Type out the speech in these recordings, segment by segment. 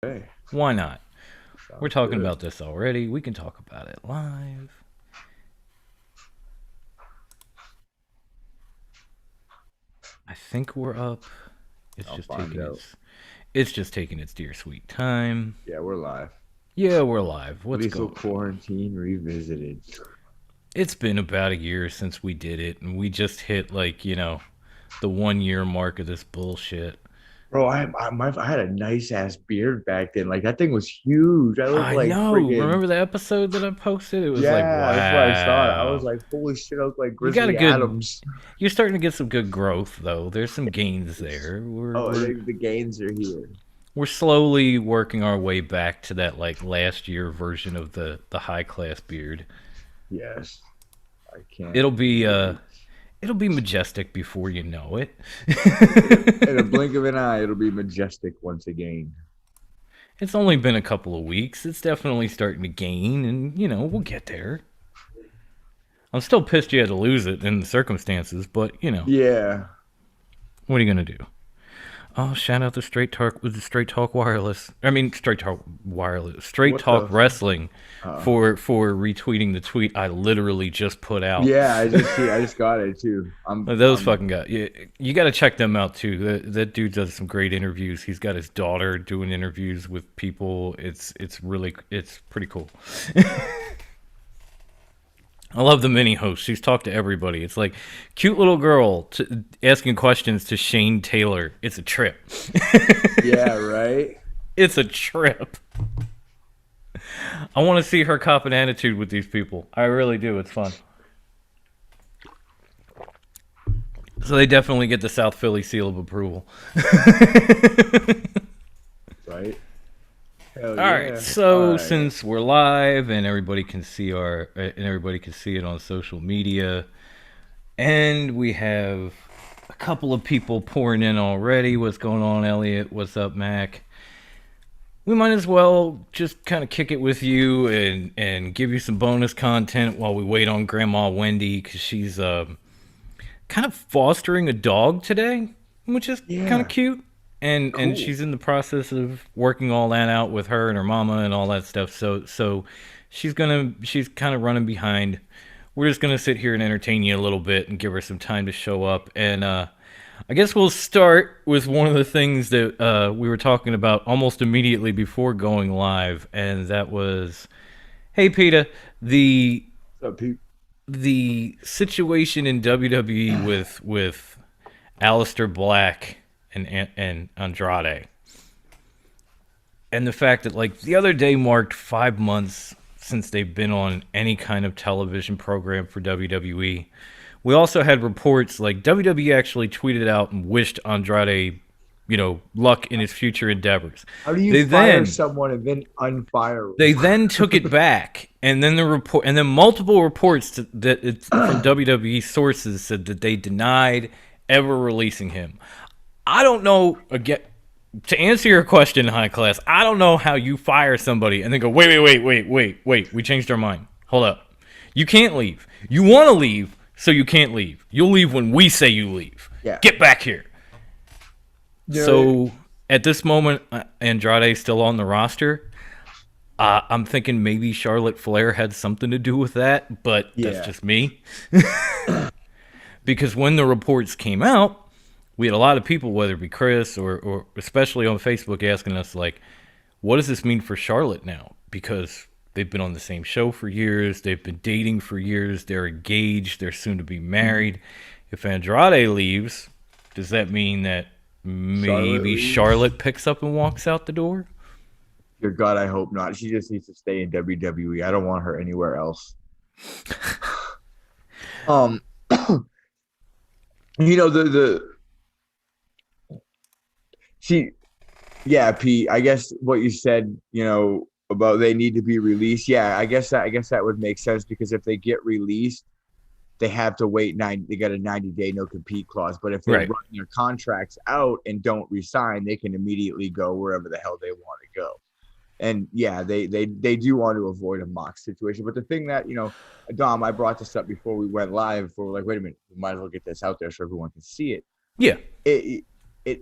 Hey, Why not? We're sounds talking good. about this already. We can talk about it live. I think we're up. It's I'll just find taking out. its dear sweet time. Yeah, we're live. Yeah, we're live. What's Lethal going on? Quarantine Revisited. It's been about a year since we did it, and we just hit the 1 year mark of this bullshit. Bro, I had a nice ass beard back then. Like that thing was huge. I looked I like know. friggin' Remember the episode that I posted? It was like, yeah. That's what I saw. I was wow. like, holy shit! I look like You got a Grizzly good. Adams. You're starting to get some good growth, though. There's some gains there. We're Oh, we're the gains are here. we're slowly working our way back to that like last year version of the high class beard. Yes, I can't It'll be wait. it'll be majestic before you know it. In a blink of an eye, it'll be majestic once again. It's only been a couple of weeks. It's definitely starting to gain, and we'll get there. I'm still pissed you had to lose it in the circumstances, but Yeah. what are you gonna do? Oh, shout out to Straight Talk with the Straight Talk Wireless. I mean, Straight Talk Wireless, Straight What Talk the? Wrestling, Uh, for retweeting the tweet I literally just put out. yeah, I just got it too. Those fucking guys. You got to check them out too. That dude does some great interviews. He's got his daughter doing interviews with people. It's pretty cool. I love the mini host. She's talked to everybody. It's like cute little girl asking questions to Shane Taylor. It's a trip. Yeah, right. It's a trip. I want to see her cop an attitude with these people. I really do. It's fun. So they definitely get the South Philly seal of approval. Right. Hell All right, yeah. All so right. since we're live and everybody can see it on social media, and we have a couple of people pouring in already. What's going on, Elliot? What's up, Mac? We might as well just kind of kick it with you and give you some bonus content while we wait on Grandma Wendy because she's kind of fostering a dog today, which is kind of Yeah. cute. And Cool. she's in the process of working all that out with her and her mama and all that stuff. So she's kind of running behind. We're just gonna sit here and entertain you a little bit and give her some time to show up. And I guess we'll start with one of the things that we were talking about almost immediately before going live, and that was, hey, Peter, the What's up, Pete? the situation in WWE with Aleister Black and Andrade, and the fact that like the other day marked 5 months since they've been on any kind of television program for WWE. We also had reports like WWE actually tweeted out and wished Andrade, luck in his future endeavors. How do you They fire then someone and then unfire they them? then took it back, and then multiple reports that it's from WWE sources said that they denied ever releasing him. I don't know. Again, to answer your question, high class, I don't know how you fire somebody and then go, wait. We changed our mind. Hold up. You can't leave. You want to leave, so you can't leave. You'll leave when we say you leave. Yeah. Get back here. You know, So at this moment, Andrade's still on the roster. I'm thinking maybe Charlotte Flair had something to do with that, but that's yeah. just me. Because when the reports came out, we had a lot of people, whether it be Chris or especially on Facebook, asking us, like, what does this mean for Charlotte now? Because they've been on the same show for years, they've been dating for years, they're engaged, they're soon to be married. If Andrade leaves, does that mean that Charlotte maybe leaves. Charlotte picks up and walks out the door? Dear God, I hope not. She just needs to stay in WWE. I don't want her anywhere else. Um, the she yeah, Pete. I guess what you said, about they need to be released. Yeah, I guess that would make sense because if they get released, they have to wait 90. They got a 90-day no compete clause. But if they Right. run their contracts out and don't resign, they can immediately go wherever the hell they want to go. And yeah, they do want to avoid a mock situation. But the thing that Dom, I brought this up before we went live. We're like, wait a minute, we might as well get this out there so everyone can see it. Yeah. It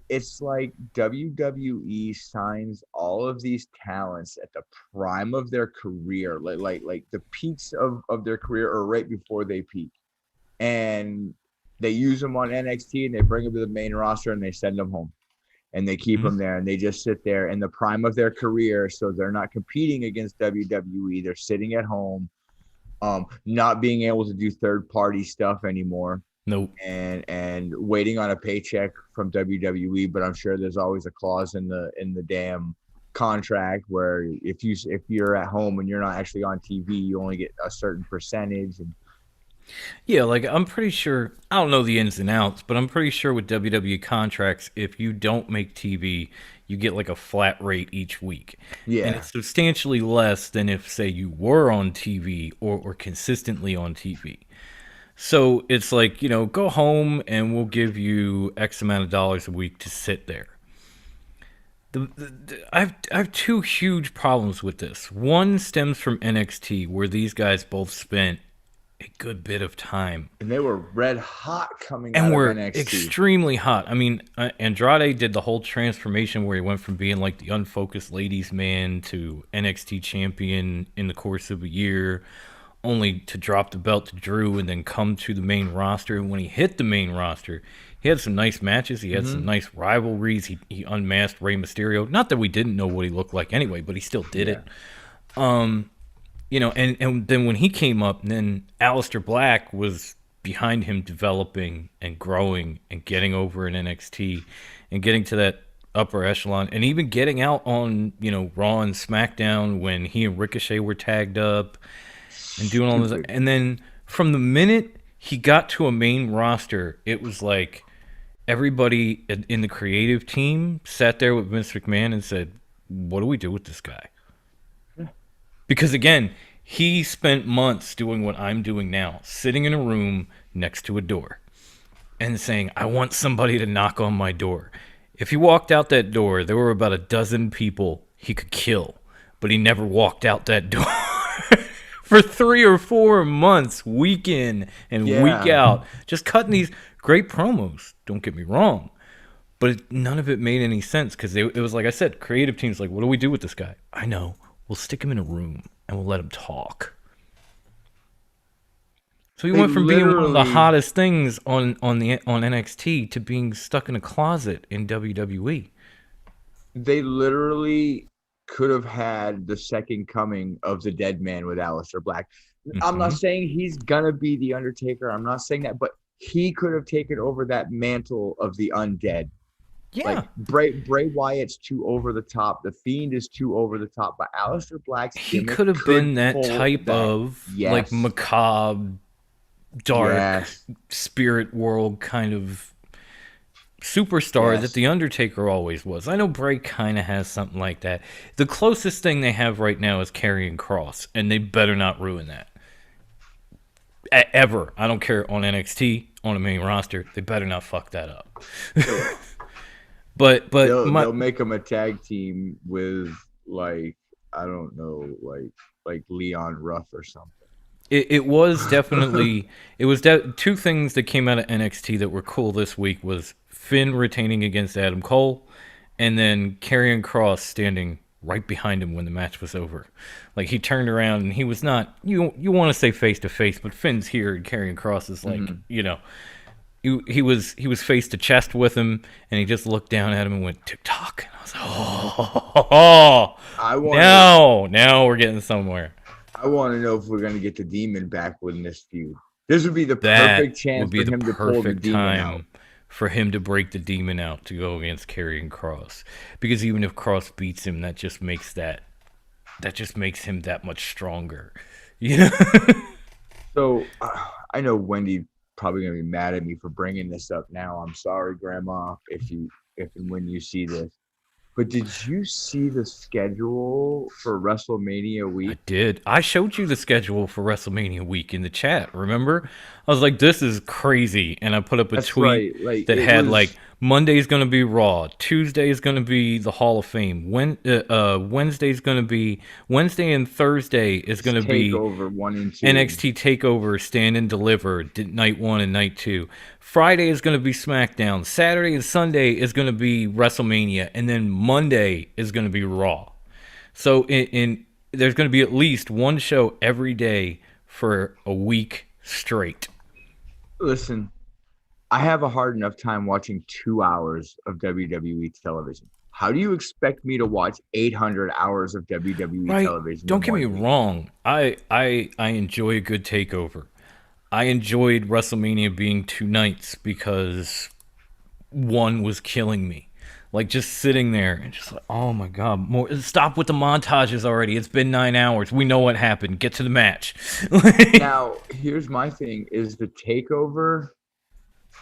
it's like WWE signs all of these talents at the prime of their career, like the peaks of their career or right before they peak, and they use them on NXT and they bring them to the main roster and they send them home and they keep them there and they just sit there in the prime of their career, so they're not competing against WWE. They're sitting at home, not being able to do third party stuff anymore. Nope. And waiting on a paycheck from WWE, but I'm sure there's always a clause in the damn contract where if you're at home and you're not actually on TV, you only get a certain percentage. And Yeah, like I'm pretty sure, I don't know the ins and outs, but I'm pretty sure with WWE contracts, if you don't make TV, you get like a flat rate each week. And yeah, it's substantially less than if, say, you were on TV or consistently on TV. So it's like, go home and we'll give you X amount of dollars a week to sit there. I have two huge problems with this. One stems from NXT, where these guys both spent a good bit of time and they were red hot coming out and of were NXT. extremely hot. I mean, Andrade did the whole transformation where he went from being like the unfocused ladies' man to NXT champion in the course of a year, only to drop the belt to Drew and then come to the main roster. And when he hit the main roster, he had some nice matches. He had some nice rivalries. He unmasked Rey Mysterio. Not that we didn't know what he looked like anyway, but he still did it. And then when he came up, then Aleister Black was behind him developing and growing and getting over in NXT and getting to that upper echelon and even getting out on, Raw and SmackDown when he and Ricochet were tagged up and doing all this. And then from the minute he got to a main roster, it was like everybody in the creative team sat there with Vince McMahon and said, what do we do with this guy? Because again, he spent months doing what I'm doing now, sitting in a room next to a door and saying, I want somebody to knock on my door. If he walked out that door, there were about a dozen people he could kill, but he never walked out that door. For 3 or 4 months, week in and week out, just cutting these great promos. Don't get me wrong. But none of it made any sense because it was like I said, creative teams like, what do we do with this guy? I know. We'll stick him in a room and we'll let him talk. So he went from being one of the hottest things on NXT to being stuck in a closet in WWE. They literally could have had the second coming of the dead man with Aleister Black. I'm not saying he's gonna be the Undertaker. I'm not saying that, but he could have taken over that mantle of the undead. Yeah. Like Bray Wyatt's too over the top. The Fiend is too over the top. But Aleister Black's he could have been that type of like macabre, dark spirit world kind of superstar that the Undertaker always was. I know Bray kind of has something like that. The closest thing they have right now is Karrion Kross, and they better not ruin that. Ever. I don't care on NXT, on a main roster. They better not fuck that up. But they'll make them a tag team with like I don't know like Leon Ruff or something. It was definitely two things that came out of NXT that were cool this week was Finn retaining against Adam Cole, and then Karrion Kross standing right behind him when the match was over. Like he turned around and he was not you want to say face to face, but Finn's here and Karrion Kross is like He was face to chest with him, and he just looked down at him and went tick-tock. And I was like, now we're getting somewhere. I want to know if we're going to get the Demon back with this feud. This would be the perfect chance for him to pull the Demon out. For him to break the Demon out to go against Karrion Kross. Because even if Kross beats him, that just makes him that much stronger. So I know Wendy probably gonna be mad at me for bringing this up now. I'm sorry, Grandma, if and when you see this. But did you see the schedule for WrestleMania week? I did. I showed you the schedule for WrestleMania week in the chat. Remember? I was like, "This is crazy," and I put up a tweet that had like Monday is going to be Raw. Tuesday is going to be the Hall of Fame. Wednesday is going to be Wednesday, and Thursday is going to be Takeover 1 and 2. NXT Takeover, Stand and Deliver, night 1 and night 2. Friday is going to be SmackDown. Saturday and Sunday is going to be WrestleMania, and then Monday is going to be Raw. So there's going to be at least one show every day for a week straight. Listen, I have a hard enough time watching 2 hours of WWE television. How do you expect me to watch 800 hours of WWE television? Don't get me wrong. I enjoy a good takeover. I enjoyed WrestleMania being 2 nights because one was killing me. Like, just sitting there and just like, oh my God, stop with the montages already. It's been 9 hours. We know what happened. Get to the match. Now, here's my thing. Is the takeover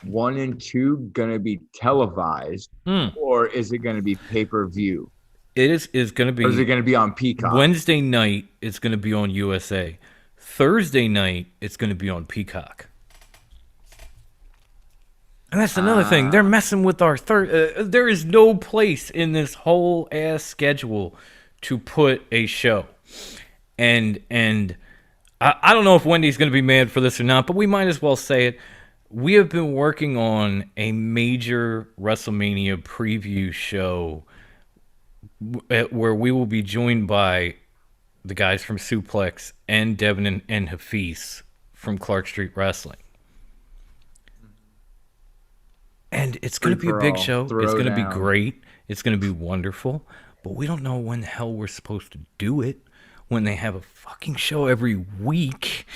1 and 2 gonna be televised, or is it gonna be pay-per-view? It is gonna be. Or is it gonna be on Peacock? Wednesday night, it's gonna be on USA. Thursday night, it's gonna be on Peacock. And that's another thing. They're messing with our there is no place in this whole ass schedule to put a show. And I don't know if Wendy's going to be mad for this or not, but we might as well say it. We have been working on a major WrestleMania preview show where we will be joined by the guys from Suplex and Devin and Hafiz from Clark Street Wrestling. And it's going to be a big show. It's going to be great. It's going to be wonderful. But we don't know when the hell we're supposed to do it when they have a fucking show every week.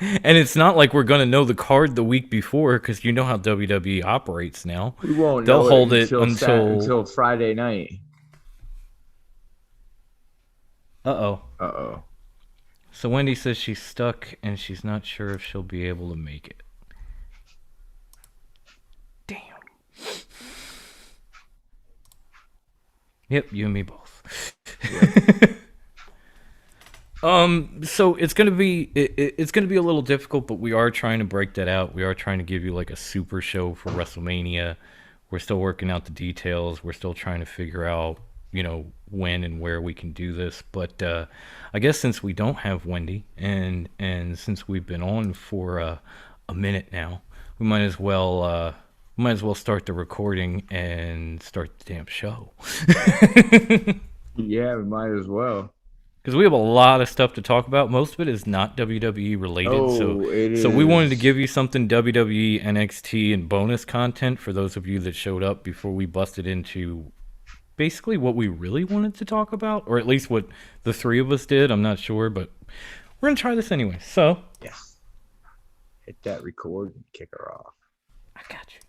And it's not like we're going to know the card the week before because you know how WWE operates now. We won't They'll know hold it until Friday night. Uh-oh. So Wendy says she's stuck and she's not sure if she'll be able to make it. Yep, you and me both. So it's gonna be it's gonna be a little difficult, but we are trying to break that out. We are trying to give you like a super show for WrestleMania. We're still working out the details. We're still trying to figure out, when and where we can do this. But I guess since we don't have Wendy and since we've been on for a minute now, we might as well start the recording and start the damn show. Yeah, we might as well. Because we have a lot of stuff to talk about. Most of it is not WWE related. So we wanted to give you something WWE, NXT, and bonus content for those of you that showed up before we busted into basically what we really wanted to talk about. Or at least what the three of us did. I'm not sure, but we're going to try this anyway. So, yes. Hit that record and kick her off. I got you.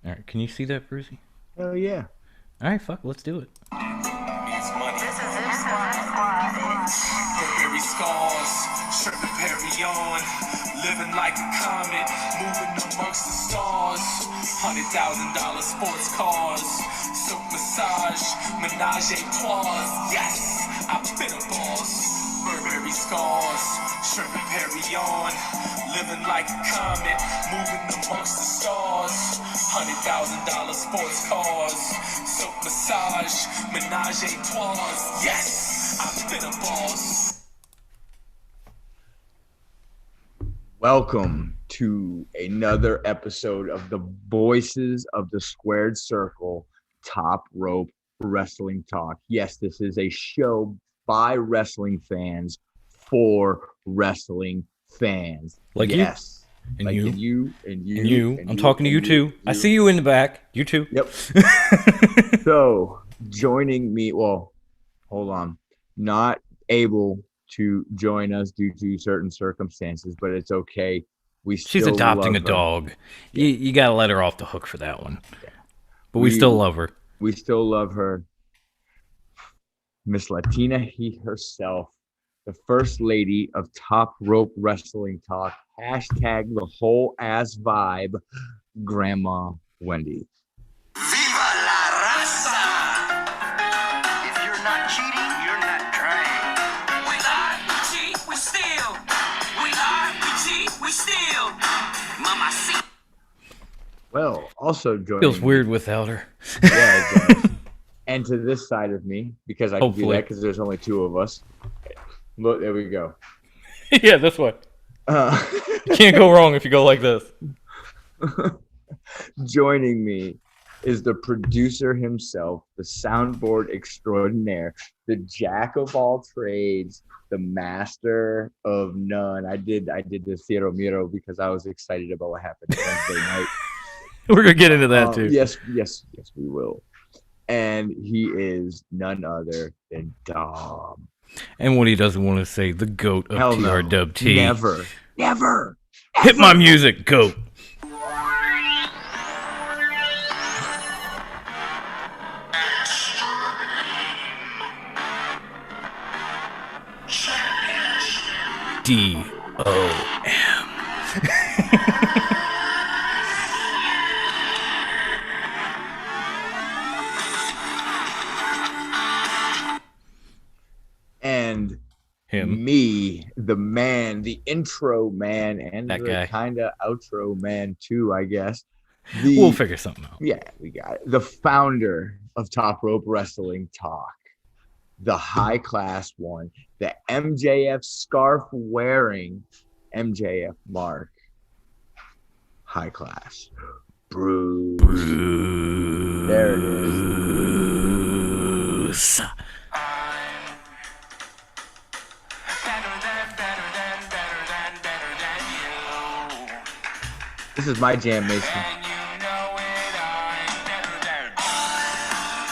All right, can you see that, Brucey? Hell yeah. All right, fuck, let's do it. Burberry scars, shirt and Perry on, living like a comet, moving amongst the stars. $100,000 sports cars, silk massage, menage a trois. Yes, I've been a boss. Burberry scars, shirt and Perry on, living like a comet, moving amongst the stars. $100,000 sports cars, silk massage, menage a trois. Yes, I've been a boss. Welcome to another episode of the Voices of the Squared Circle Top Rope Wrestling Talk. Yes, this is a show by wrestling fans for wrestling fans. Like yes. And like you. And you. I'm talking to you too. I see you in the back. You too. Yep. So joining me, well, hold on. Not able to join us due to certain circumstances, but it's okay. She's adopting a dog. Yeah. You got to let her off the hook for that one. Yeah. But we still love her. We still love her. Miss Latina Heat herself, the first lady of Top Rope Wrestling Talk. Hashtag the whole ass vibe, Grandma Wendy. Viva la raza! If you're not cheating, you're not trying. We lie, we cheat, we steal. Well, also joining Feels me- weird without her. Yeah, it does. And to this side of me, because I can do Hopefully. that because there's only two of us. Look, there we go. Yeah, that's why. Uh, Can't go wrong if you go like this. joining me is the producer himself, the soundboard extraordinaire, the jack of all trades, the master of none. I did the Ciro Miro because I was excited about what happened Wednesday night. We're gonna get into that too. Yes, we will. And he is none other than Dom. And what he doesn't want to say, the goat of Hell no. TRWT. Never. Hit my music, goat. D-O-M. And Him. me, the man, the intro man, and That the guy. kind of outro man too, I guess. The, We'll figure something out. Yeah, we got it. The founder of Top Rope Wrestling Talk, the high class one, the MJF scarf wearing MJF Mark, high class. Bruce. There it is. Bruce. This is my jam, Mason. And you know it, I'm better than.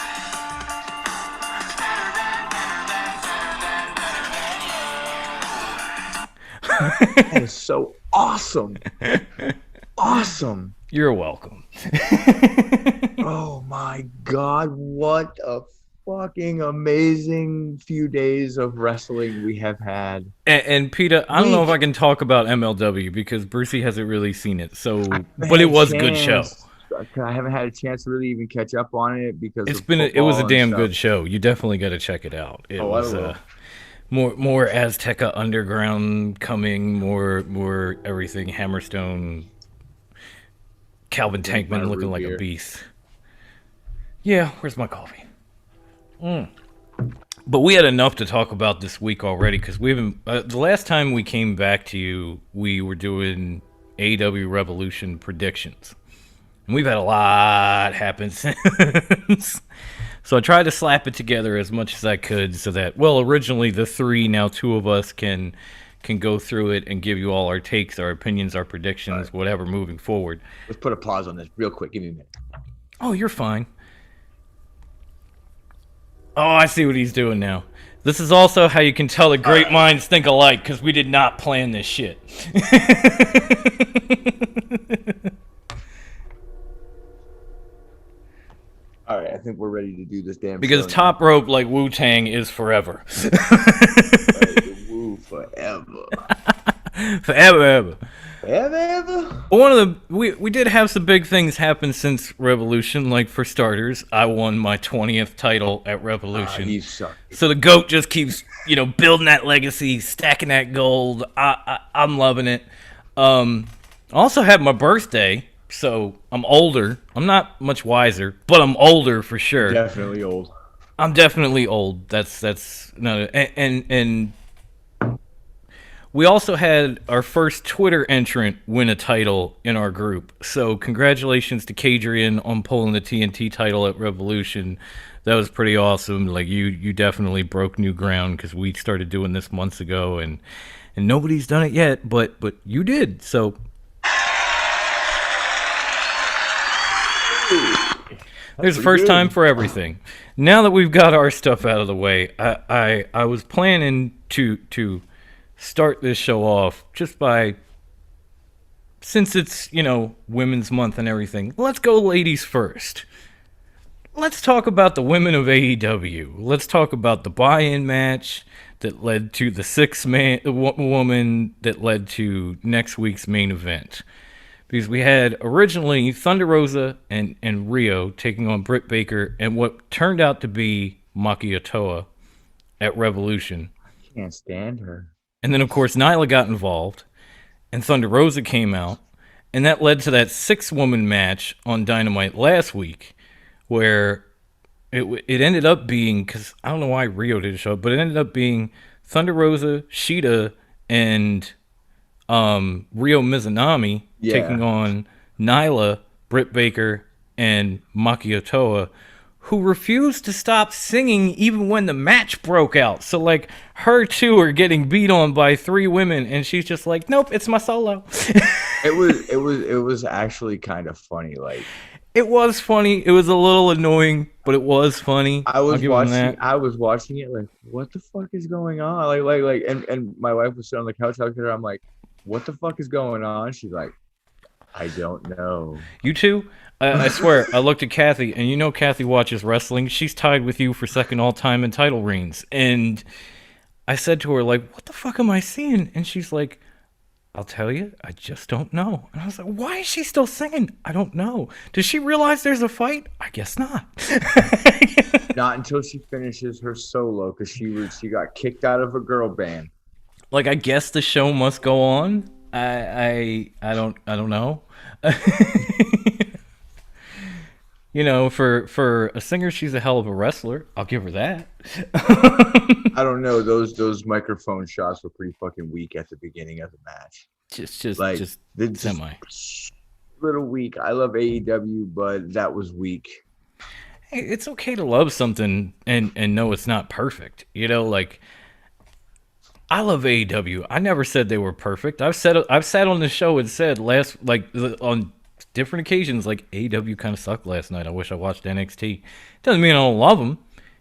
That is so awesome. Awesome. You're welcome. Oh my God, what a fucking amazing few days of wrestling we have had. And Peter, I don't know if I can talk about MLW because Brucey hasn't really seen it. So, but it was a good show. I haven't had a chance to really even catch up on it because It's of been it was a football damn and stuff. good show. You definitely got to check it out. It Oh, I was will. more Azteca Underground coming, more everything Hammerstone, Calvin Drink my Tankman looking root like beer. a beast. Yeah, where's my coffee? But we had enough to talk about this week already because we haven't. The last time we came back to you, we were doing AEW Revolution predictions, and we've had a lot happen since. So I tried to slap it together as much as I could so that, well, originally the three, now two of us can go through it and give you all our takes, our opinions, our predictions, whatever, moving forward. Let's put a pause on this real quick. Give me a minute. Oh, you're fine. Oh, I see what he's doing now. This is also how you can tell that great minds think alike, because we did not plan this shit. All right, I think we're ready to do this damn Because show Top Rope, like Wu-Tang, is forever. now. Right, woo forever. Forever, ever. Forever. But one of the we did have some big things happen since Revolution. Like for starters, I won my 20th title at Revolution. You suck. So the GOAT just keeps, building that legacy, stacking that gold. I'm loving it. I also had my birthday, so I'm older. I'm not much wiser, but I'm older for sure. Definitely old. I'm definitely old. That's no, and we also had our first Twitter entrant win a title in our group. So congratulations to Kadrian on pulling the TNT title at Revolution. That was pretty awesome. Like you definitely broke new ground because we started doing this months ago and nobody's done it yet, but you did. So there's a first time for everything. Now that we've got our stuff out of the way, I was planning to start this show off just by, since it's, Women's Month and everything, let's go ladies first. Let's talk about the women of AEW. Let's talk about the buy-in match that led to the six-man woman that led to next week's main event. Because we had originally Thunder Rosa and Rio taking on Britt Baker and what turned out to be Maki Itoa at Revolution. Can't stand her. And then, of course, Nyla got involved, and Thunder Rosa came out, And that led to that 6-woman match on Dynamite last week, where it ended up being, because I don't know why Rio didn't show up, but it ended up being Thunder Rosa, Shida, and Rio Mizunami taking on Nyla, Britt Baker, and Maki Otoa, who refused to stop singing even when the match broke out. So, like, her two are getting beat on by 3 women, and she's just like, nope, it's my solo. It was actually kind of funny. Like, it was funny. It was a little annoying, but it was funny. I was watching it like, what the fuck is going on? And my wife was sitting on the couch talking to her. I'm like, what the fuck is going on? She's like, I don't know. You two? I swear, I looked at Kathy, and you know Kathy watches wrestling. She's tied with you for second all-time in title reigns. And I said to her, like, what the fuck am I seeing? And she's like, I'll tell you, I just don't know. And I was like, why is she still singing? I don't know. Does she realize there's a fight? I guess not. Not until she finishes her solo, because she got kicked out of a girl band. Like, I guess the show must go on. I don't know. You know, for a singer, she's a hell of a wrestler. I'll give her that. I don't know. Those microphone shots were pretty fucking weak at the beginning of the match. Just semi. Little weak. I love AEW, but that was weak. Hey, it's okay to love something and know it's not perfect. You know, like, I love AEW. I never said they were perfect. I've sat on the show and said on different occasions, like, AEW kind of sucked last night. I wish I watched NXT. Doesn't mean I don't love them.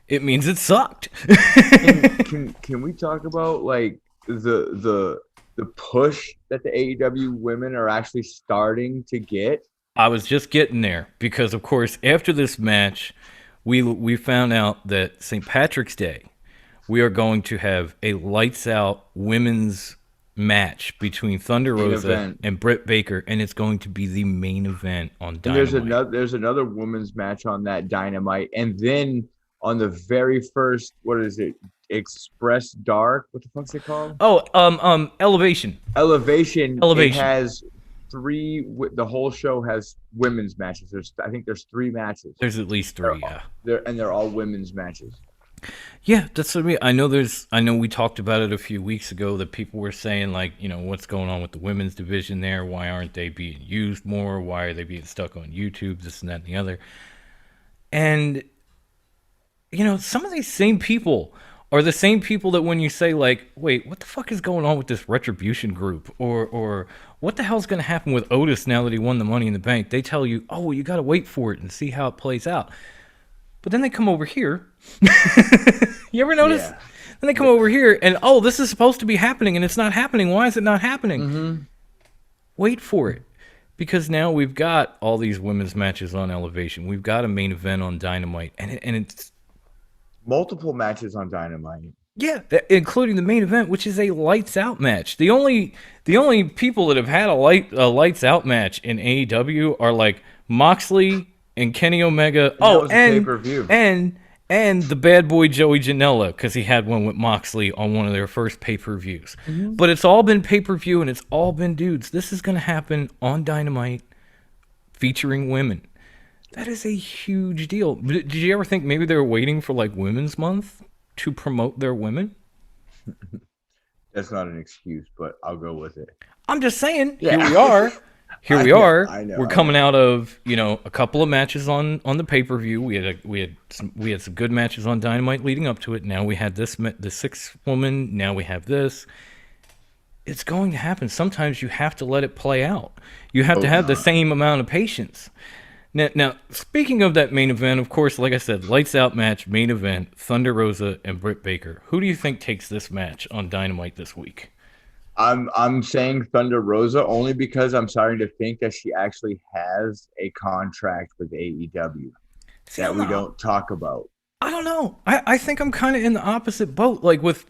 It means it sucked. Can we talk about, like, the push that the AEW women are actually starting to get? I was just getting there because, of course, after this match, we found out that St. Patrick's Day, we are going to have a lights out women's match between Thunder Rosa and Britt Baker, and it's going to be the main event on Dynamite. And there's another women's match on that Dynamite, and then on the very first, what is it, Express Dark? What the fuck's it called? Oh, Elevation. It has 3. The whole show has women's matches. I think there's 3 matches. There's at least 3, They're all women's matches. Yeah, that's what I mean. I know we talked about it a few weeks ago that people were saying, like, you know, what's going on with the women's division there? Why aren't they being used more? Why are they being stuck on YouTube? This and that and the other. And, you know, some of these same people are the same people that when you say, like, wait, what the fuck is going on with this Retribution group? Or what the hell's going to happen with Otis now that he won the Money in the Bank? They tell you, oh, well, you got to wait for it and see how it plays out. But then they come over here. You ever notice? Yeah. Then they come over here and, oh, this is supposed to be happening and it's not happening. Why is it not happening? Mm-hmm. Wait for it. Because now we've got all these women's matches on Elevation. We've got a main event on Dynamite. And it's multiple matches on Dynamite. Yeah, including the main event, which is a lights out match. The only people that have had a lights out match in AEW are, like, Moxley and Kenny Omega. And the bad boy Joey Janela, because he had one with Moxley on one of their first pay-per-views. Mm-hmm. But it's all been pay-per-view, and it's all been dudes. This is going to happen on Dynamite featuring women. That is a huge deal. Did you ever think maybe they were waiting for, like, Women's Month to promote their women? That's not an excuse, but I'll go with it. I'm just saying, yeah. Here we are. Here we are. We're coming out of, you know, a couple of matches on the pay-per-view. We had some good matches on Dynamite leading up to it. Now we had the 6-woman. Now we have this. It's going to happen. Sometimes you have to let it play out. You have to have the same amount of patience. Now, speaking of that main event, of course, like I said, lights out match, main event, Thunder Rosa and Britt Baker. Who do you think takes this match on Dynamite this week? I'm saying Thunder Rosa only because I'm starting to think that she actually has a contract with AEW that we don't talk about. I don't know. I think I'm kind of in the opposite boat. Like with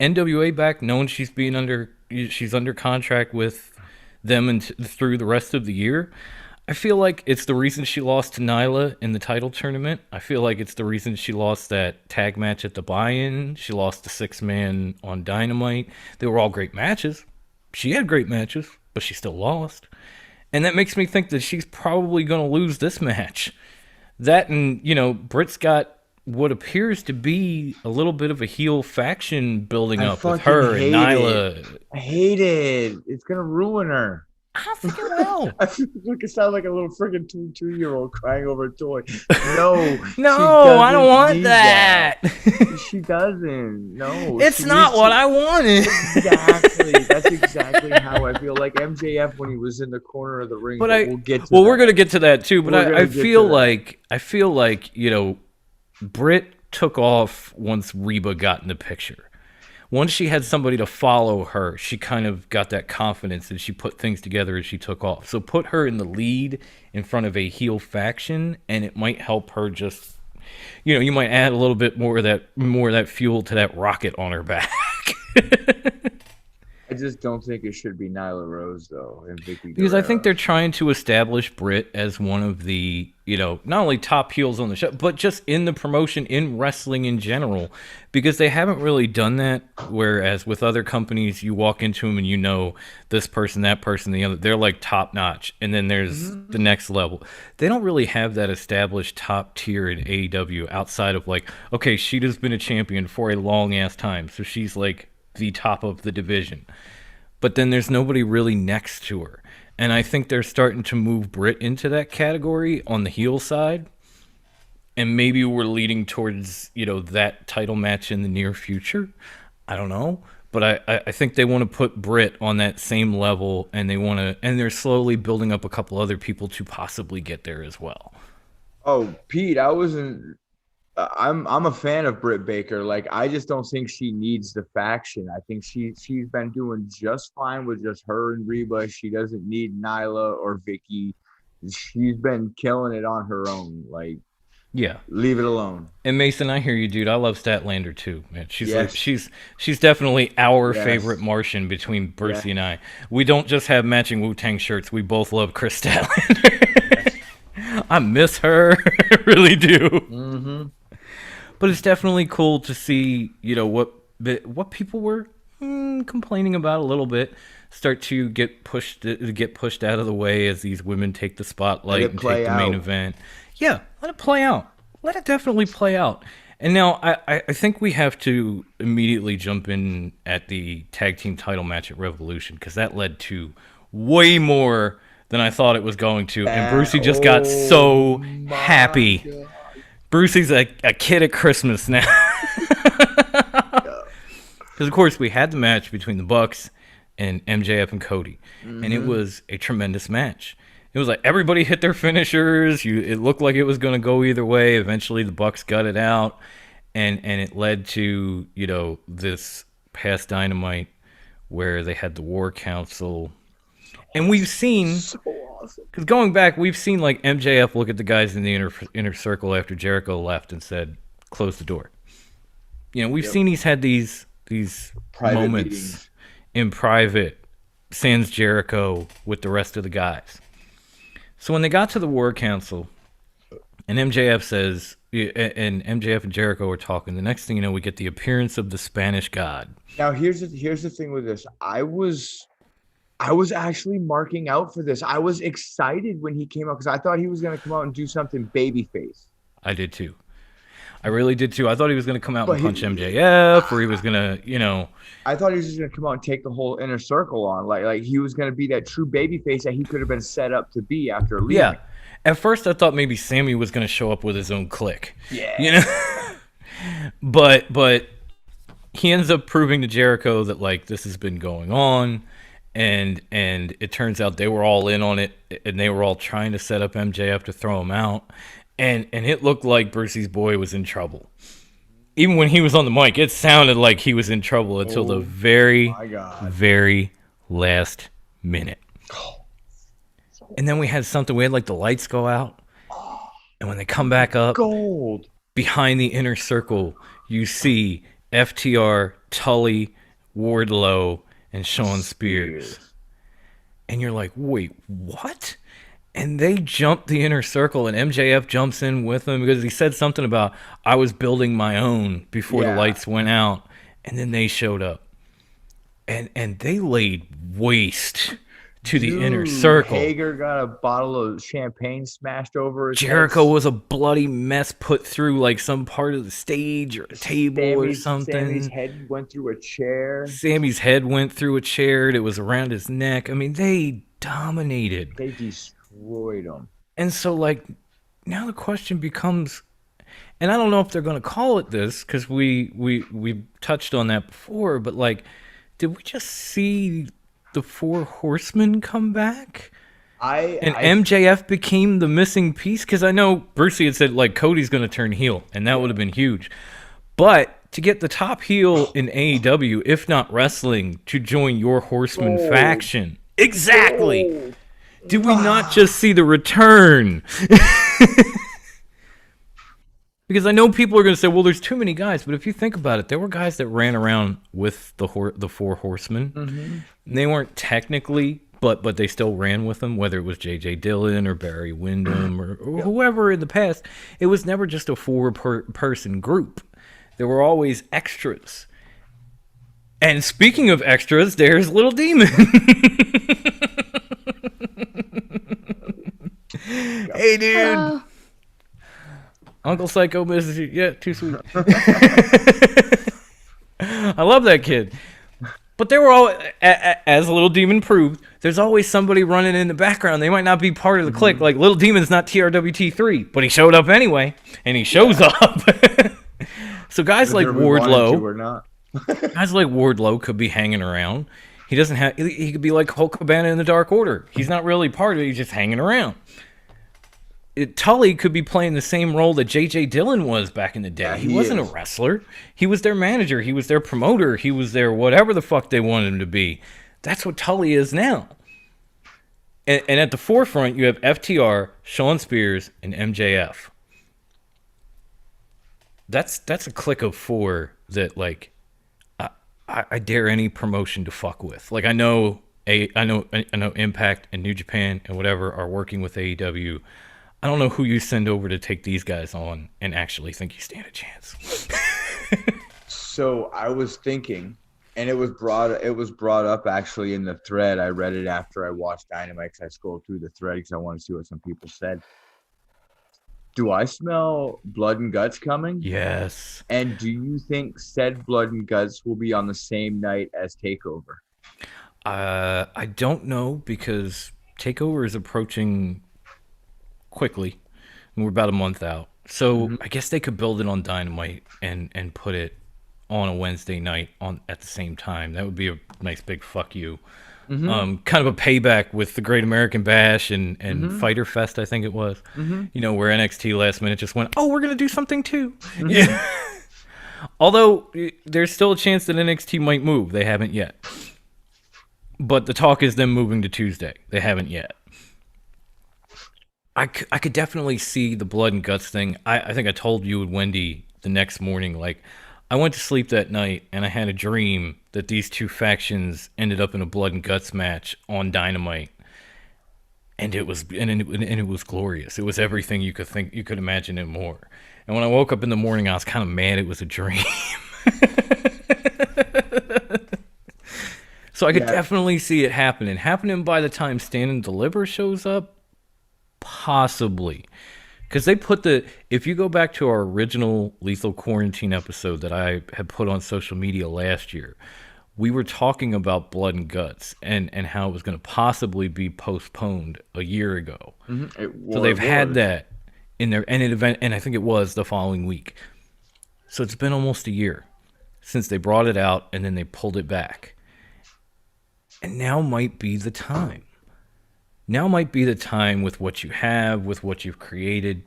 NWA back, knowing she's under contract with them and through the rest of the year. I feel like it's the reason she lost to Nyla in the title tournament. I feel like it's the reason she lost that tag match at the buy-in. She lost the 6-man on Dynamite. They were all great matches. She had great matches, but she still lost. And that makes me think that she's probably going to lose this match. That and, Britt's got what appears to be a little bit of a heel faction building up with her and Nyla. I hate it. It's going to ruin her. I don't think it will. I feel like it sounds like a little freaking two-year-old crying over a toy. No, I don't want that. She doesn't. No, it's not what I wanted. Exactly. That's exactly how I feel like MJF when he was in the corner of the ring. But we'll get to that. We're gonna get to that too. But I feel like Britt took off once Reba got in the picture. Once she had somebody to follow her, she kind of got that confidence and she put things together as she took off. So put her in the lead in front of a heel faction, and it might help her just, you might add a little bit more of that fuel to that rocket on her back. I just don't think it should be Nyla Rose though, and Vicky Guerrero. Because I think they're trying to establish Britt as one of the, not only top heels on the show, but just in the promotion, in wrestling in general. Because they haven't really done that. Whereas with other companies, you walk into them and this person, that person, the other, they're like top notch. And then there's the next level. They don't really have that established top tier in AEW outside of like, okay, Sheeta's been a champion for a long ass time, so she's like the top of the division. But then there's nobody really next to her. And I think they're starting to move Britt into that category on the heel side. And maybe we're leading towards, that title match in the near future. I don't know. But I think they want to put Britt on that same level, and they're slowly building up a couple other people to possibly get there as well. Oh, Pete, I'm a fan of Britt Baker. Like, I just don't think she needs the faction. I think she's been doing just fine with just her and Reba. She doesn't need Nyla or Vicky. She's been killing it on her own. Like, yeah, leave it alone. And Mason, I hear you, dude. I love Statlander too, man. She's definitely our favorite Martian between Brucey and I. We don't just have matching Wu-Tang shirts. We both love Chris Statlander. I miss her, I really do. Mm-hmm. But it's definitely cool to see, what people were complaining about a little bit start to get pushed out of the way as these women take the spotlight and take the main event. Yeah, let it play out. Let it definitely play out. And now I think we have to immediately jump in at the tag team title match at Revolution, because that led to way more than I thought it was going to. And Brucey just got so happy. God. Brucey's a kid at Christmas now. Because, of course, we had the match between the Bucks and MJF and Cody. Mm-hmm. And it was a tremendous match. It was like everybody hit their finishers. It looked like it was going to go either way. Eventually, the Bucks got it out. And it led to, this past Dynamite where they had the War Council. And we've seen... Because going back, we've seen like MJF look at the guys in the inner circle after Jericho left and said, "Close the door." We've seen he's had these private moments meetings in private, sans Jericho with the rest of the guys. So when they got to the War Council, and MJF says, and MJF and Jericho are talking. The next thing you know, we get the appearance of the Spanish God. Now here's the thing with this. I was actually marking out for this. I was excited when he came out because I thought he was going to come out and do something babyface. I did too. I really did too. I thought he was going to come out and punch MJF, or he was going to, I thought he was just going to come out and take the whole inner circle on. Like he was going to be that true babyface that he could have been set up to be after leaving. Yeah. At first, I thought maybe Sammy was going to show up with his own clique. Yeah. But he ends up proving to Jericho that like this has been going on. And it turns out they were all in on it, and they were all trying to set up MJF to throw him out. And it looked like Brucey's boy was in trouble. Even when he was on the mic, it sounded like he was in trouble until the very, very last minute. And then we had like the lights go out. And when they come back up, behind the inner circle, you see FTR, Tully, Wardlow, and Shawn Spears. And you're like, wait, what? And they jump the inner circle, and MJF jumps in with them because he said something about, I was building my own before the lights went out. And then they showed up. And they laid waste to the inner Dude, circle. Hager got a bottle of champagne smashed over his Jericho head. was a bloody mess put through like some part of the stage or a table or something. Sammy's head went through a chair. Sammy's head went through a chair. It was around his neck. I mean, they dominated. They destroyed him. And so, like, now the question becomes, and I don't know if they're going to call it this because we touched on that before, but like, did we just see the Four Horsemen come back? And MJF became the missing piece? Because I know Brucey had said, like, Cody's going to turn heel, and that would have been huge. But to get the top heel in AEW, if not wrestling, to join your Horseman faction. Exactly. Did we not just see the return? Because I know people are going to say, well, there's too many guys. But if you think about it, there were guys that ran around with the Four Horsemen. Mm-hmm. They weren't technically, but they still ran with them, whether it was J.J. Dillon or Barry Windham or whoever in the past. It was never just a four-person group. There were always extras. And speaking of extras, there's Little Demon. Hey, dude. Uncle Psycho misses you. Yeah, too sweet. I love that kid. But they were all, as Little Demon proved, there's always somebody running in the background. They might not be part of the clique. Like, Little Demon's not TRWT3, but he showed up anyway, and he shows up. So guys like Wardlow, guys like Wardlow could be hanging around. He doesn't have. He could be like Hulk Cabana in the Dark Order. He's not really part of it. He's just hanging around. Tully could be playing the same role that J.J. Dillon was back in the day. He wasn't a wrestler. He was their manager. He was their promoter. He was their whatever the fuck they wanted him to be. That's what Tully is now. And at the forefront, you have FTR, Shawn Spears, and MJF. That's a clique of four that, like, I dare any promotion to fuck with. Like, I know Impact and New Japan and whatever are working with AEW. I don't know who you send over to take these guys on and actually think you stand a chance. So I was thinking, and it was brought up actually in the thread. I read it after I watched Dynamite because I scrolled through the thread because I want to see what some people said. Do I smell blood and guts coming? Yes. And do you think said blood and guts will be on the same night as TakeOver? I don't know because TakeOver is approaching quickly, and we're about a month out. So I guess they could build it on Dynamite and put it on a Wednesday night at the same time. That would be a nice big fuck you. Kind of a payback with the Great American Bash and Fyter Fest, I think it was. You know, where NXT last minute just went, oh, we're going to do something too. Yeah. Although there's still a chance that NXT might move. They haven't yet. But the talk is them moving to Tuesday. They haven't yet. I could definitely see the blood and guts thing. I think I told you and Wendy the next morning, like, I went to sleep that night and I had a dream that these two factions ended up in a blood and guts match on Dynamite, and it was glorious. It was everything you could imagine and more. And when I woke up in the morning, I was kind of mad it was a dream. So I could definitely see it happening by the time Stand and Deliver shows up, possibly. Because they put if you go back to our original Lethal Quarantine episode that I had put on social media last year, we were talking about blood and guts and how it was going to possibly be postponed a year ago. So they've had that in their event, and I think it was the following week. So it's been almost a year since they brought it out and then they pulled it back. And now might be the time. Now might be the time with what you have, with what you've created,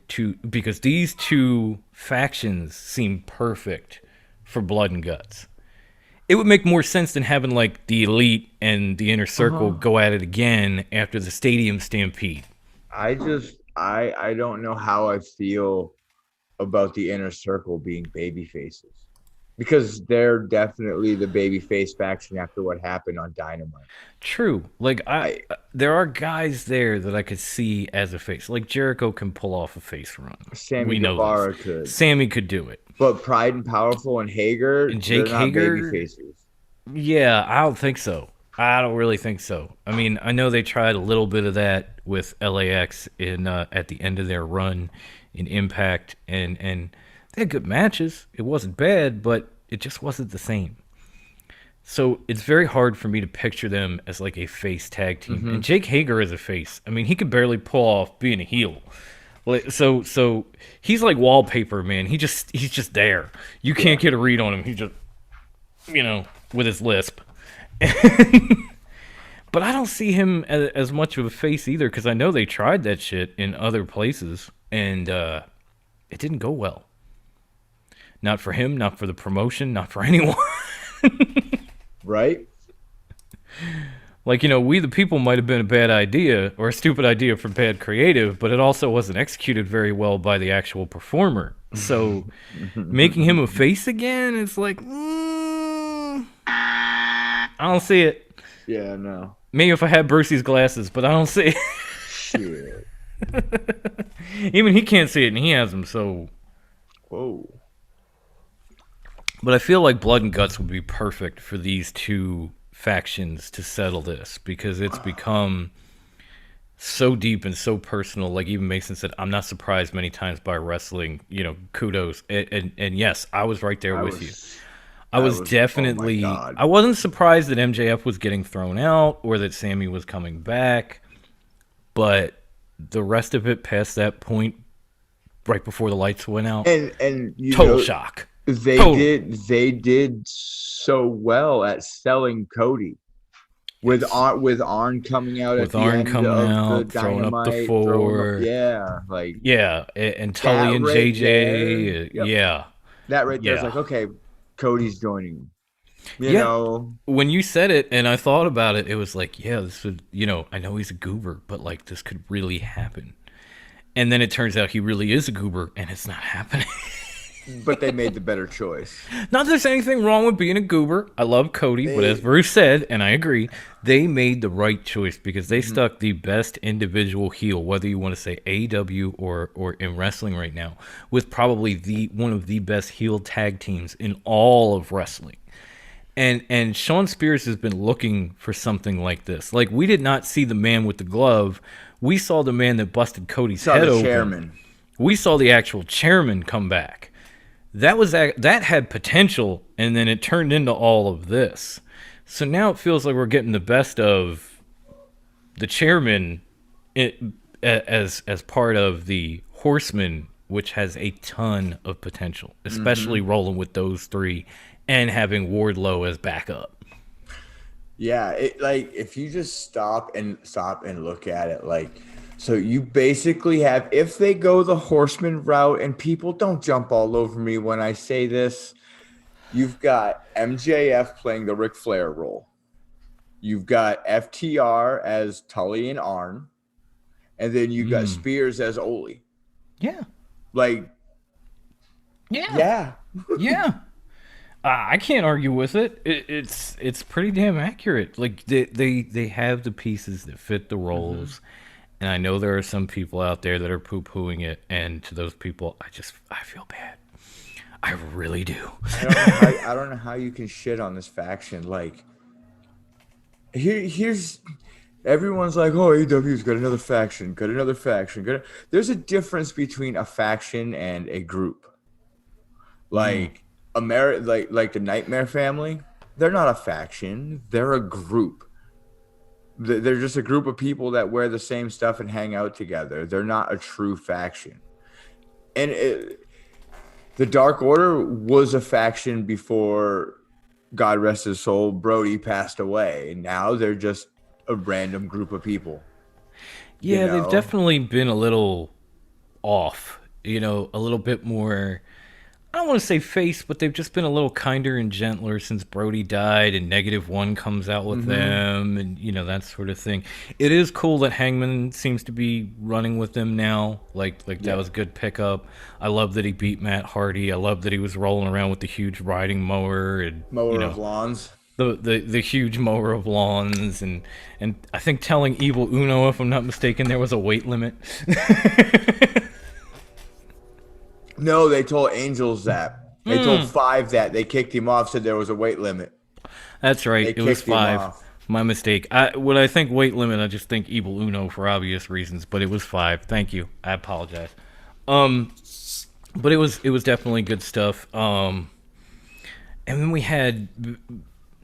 because these two factions seem perfect for blood and guts. It would make more sense than having like the Elite and the Inner Circle go at it again after the Stadium Stampede. I don't know how I feel about the Inner Circle being baby faces. Because they're definitely the babyface faction after what happened on Dynamite. True. Like, there are guys there that I could see as a face. Like, Jericho can pull off a face run. Sammy Guevara could. Sammy could do it. But Pride and Powerful and Hager, and Jake they're not Hager, baby faces. Yeah, I don't think so. I don't really think so. I mean, I know they tried a little bit of that with LAX in at the end of their run in Impact, and they had good matches. It wasn't bad, but it just wasn't the same. So it's very hard for me to picture them as like a face tag team. And Jake Hager is a face. I mean, he could barely pull off being a heel. Like, so he's like wallpaper, man. He's just there. You can't get a read on him. He just, with his lisp. But I don't see him as much of a face either, because I know they tried that shit in other places, and it didn't go well. Not for him, not for the promotion, not for anyone. Right? Like, We the People might have been a bad idea, or a stupid idea for bad creative, but it also wasn't executed very well by the actual performer. So making him a face again, it's like, I don't see it. Yeah, no. Maybe if I had Brucey's glasses, but I don't see it. Shit. Even he can't see it, and he has them, so... Whoa. But I feel like Blood and Guts would be perfect for these two factions to settle this, because it's become so deep and so personal. Like even Mason said, I'm not surprised many times by wrestling, kudos. And yes, I was right there with you. I was definitely... Oh my God. I wasn't surprised that MJF was getting thrown out or that Sammy was coming back, but the rest of it past that point, right before the lights went out, And total shock. They did so well at selling Cody. With Arn coming out with at the Arn end coming of out, the throwing up the Dynamite, four. And Tully and right JJ. there. Yep. Yeah. That right there is Yeah. like, okay, Cody's joining. Yeah. When you said it and I thought about it, it was like, yeah, this would, I know he's a goober, but like this could really happen. And then it turns out he really is a goober and it's not happening. But they made the better choice. Not that there's anything wrong with being a goober. I love Cody, but as Bruce said, and I agree, they made the right choice because they stuck the best individual heel, whether you want to say AEW or in wrestling right now, with probably one of the best heel tag teams in all of wrestling. And Shawn Spears has been looking for something like this. Like, we did not see the man with the glove. We saw the man that busted Cody's head open. Chairman. We saw the actual chairman come back. That had potential, and then it turned into all of this. So now it feels like we're getting the best of the chairman as part of the Horsemen, which has a ton of potential, especially rolling with those three and having Wardlow as backup. Yeah, if you just stop and look at it, so you basically have, if they go the Horseman route, and people don't jump all over me when I say this, you've got MJF playing the Ric Flair role. You've got FTR as Tully and Arn, and then you've got Spears as Ole. Yeah. Yeah. I can't argue with it. It's pretty damn accurate. Like they have the pieces that fit the roles. And I know there are some people out there that are poo-pooing it, and to those people, I feel bad. I really do. I don't know how you can shit on this faction. Here's everyone's like, oh, AEW's got another faction. There's a difference between a faction and a group. Like the Nightmare Family, they're not a faction. They're a group. They're just a group of people that wear the same stuff and hang out together. They're not a true faction. And the Dark Order was a faction before, God rest his soul, Brody passed away. And now they're just a random group of people. Yeah, they've definitely been a little off. A little bit more... I don't want to say face, but they've just been a little kinder and gentler since Brody died and -1 comes out with them and, that sort of thing. It is cool that Hangman seems to be running with them now. That was a good pickup. I love that he beat Matt Hardy. I love that he was rolling around with the huge riding mower. And, of lawns. The huge mower of lawns. And I think telling Evil Uno, if I'm not mistaken, there was a weight limit. No, they told Angels that. They told 5 that. They kicked him off, said there was a weight limit. That's right. It was 5. My mistake. When I think weight limit, I just think Evil Uno for obvious reasons, but it was 5. Thank you. I apologize. But it was definitely good stuff. And then we had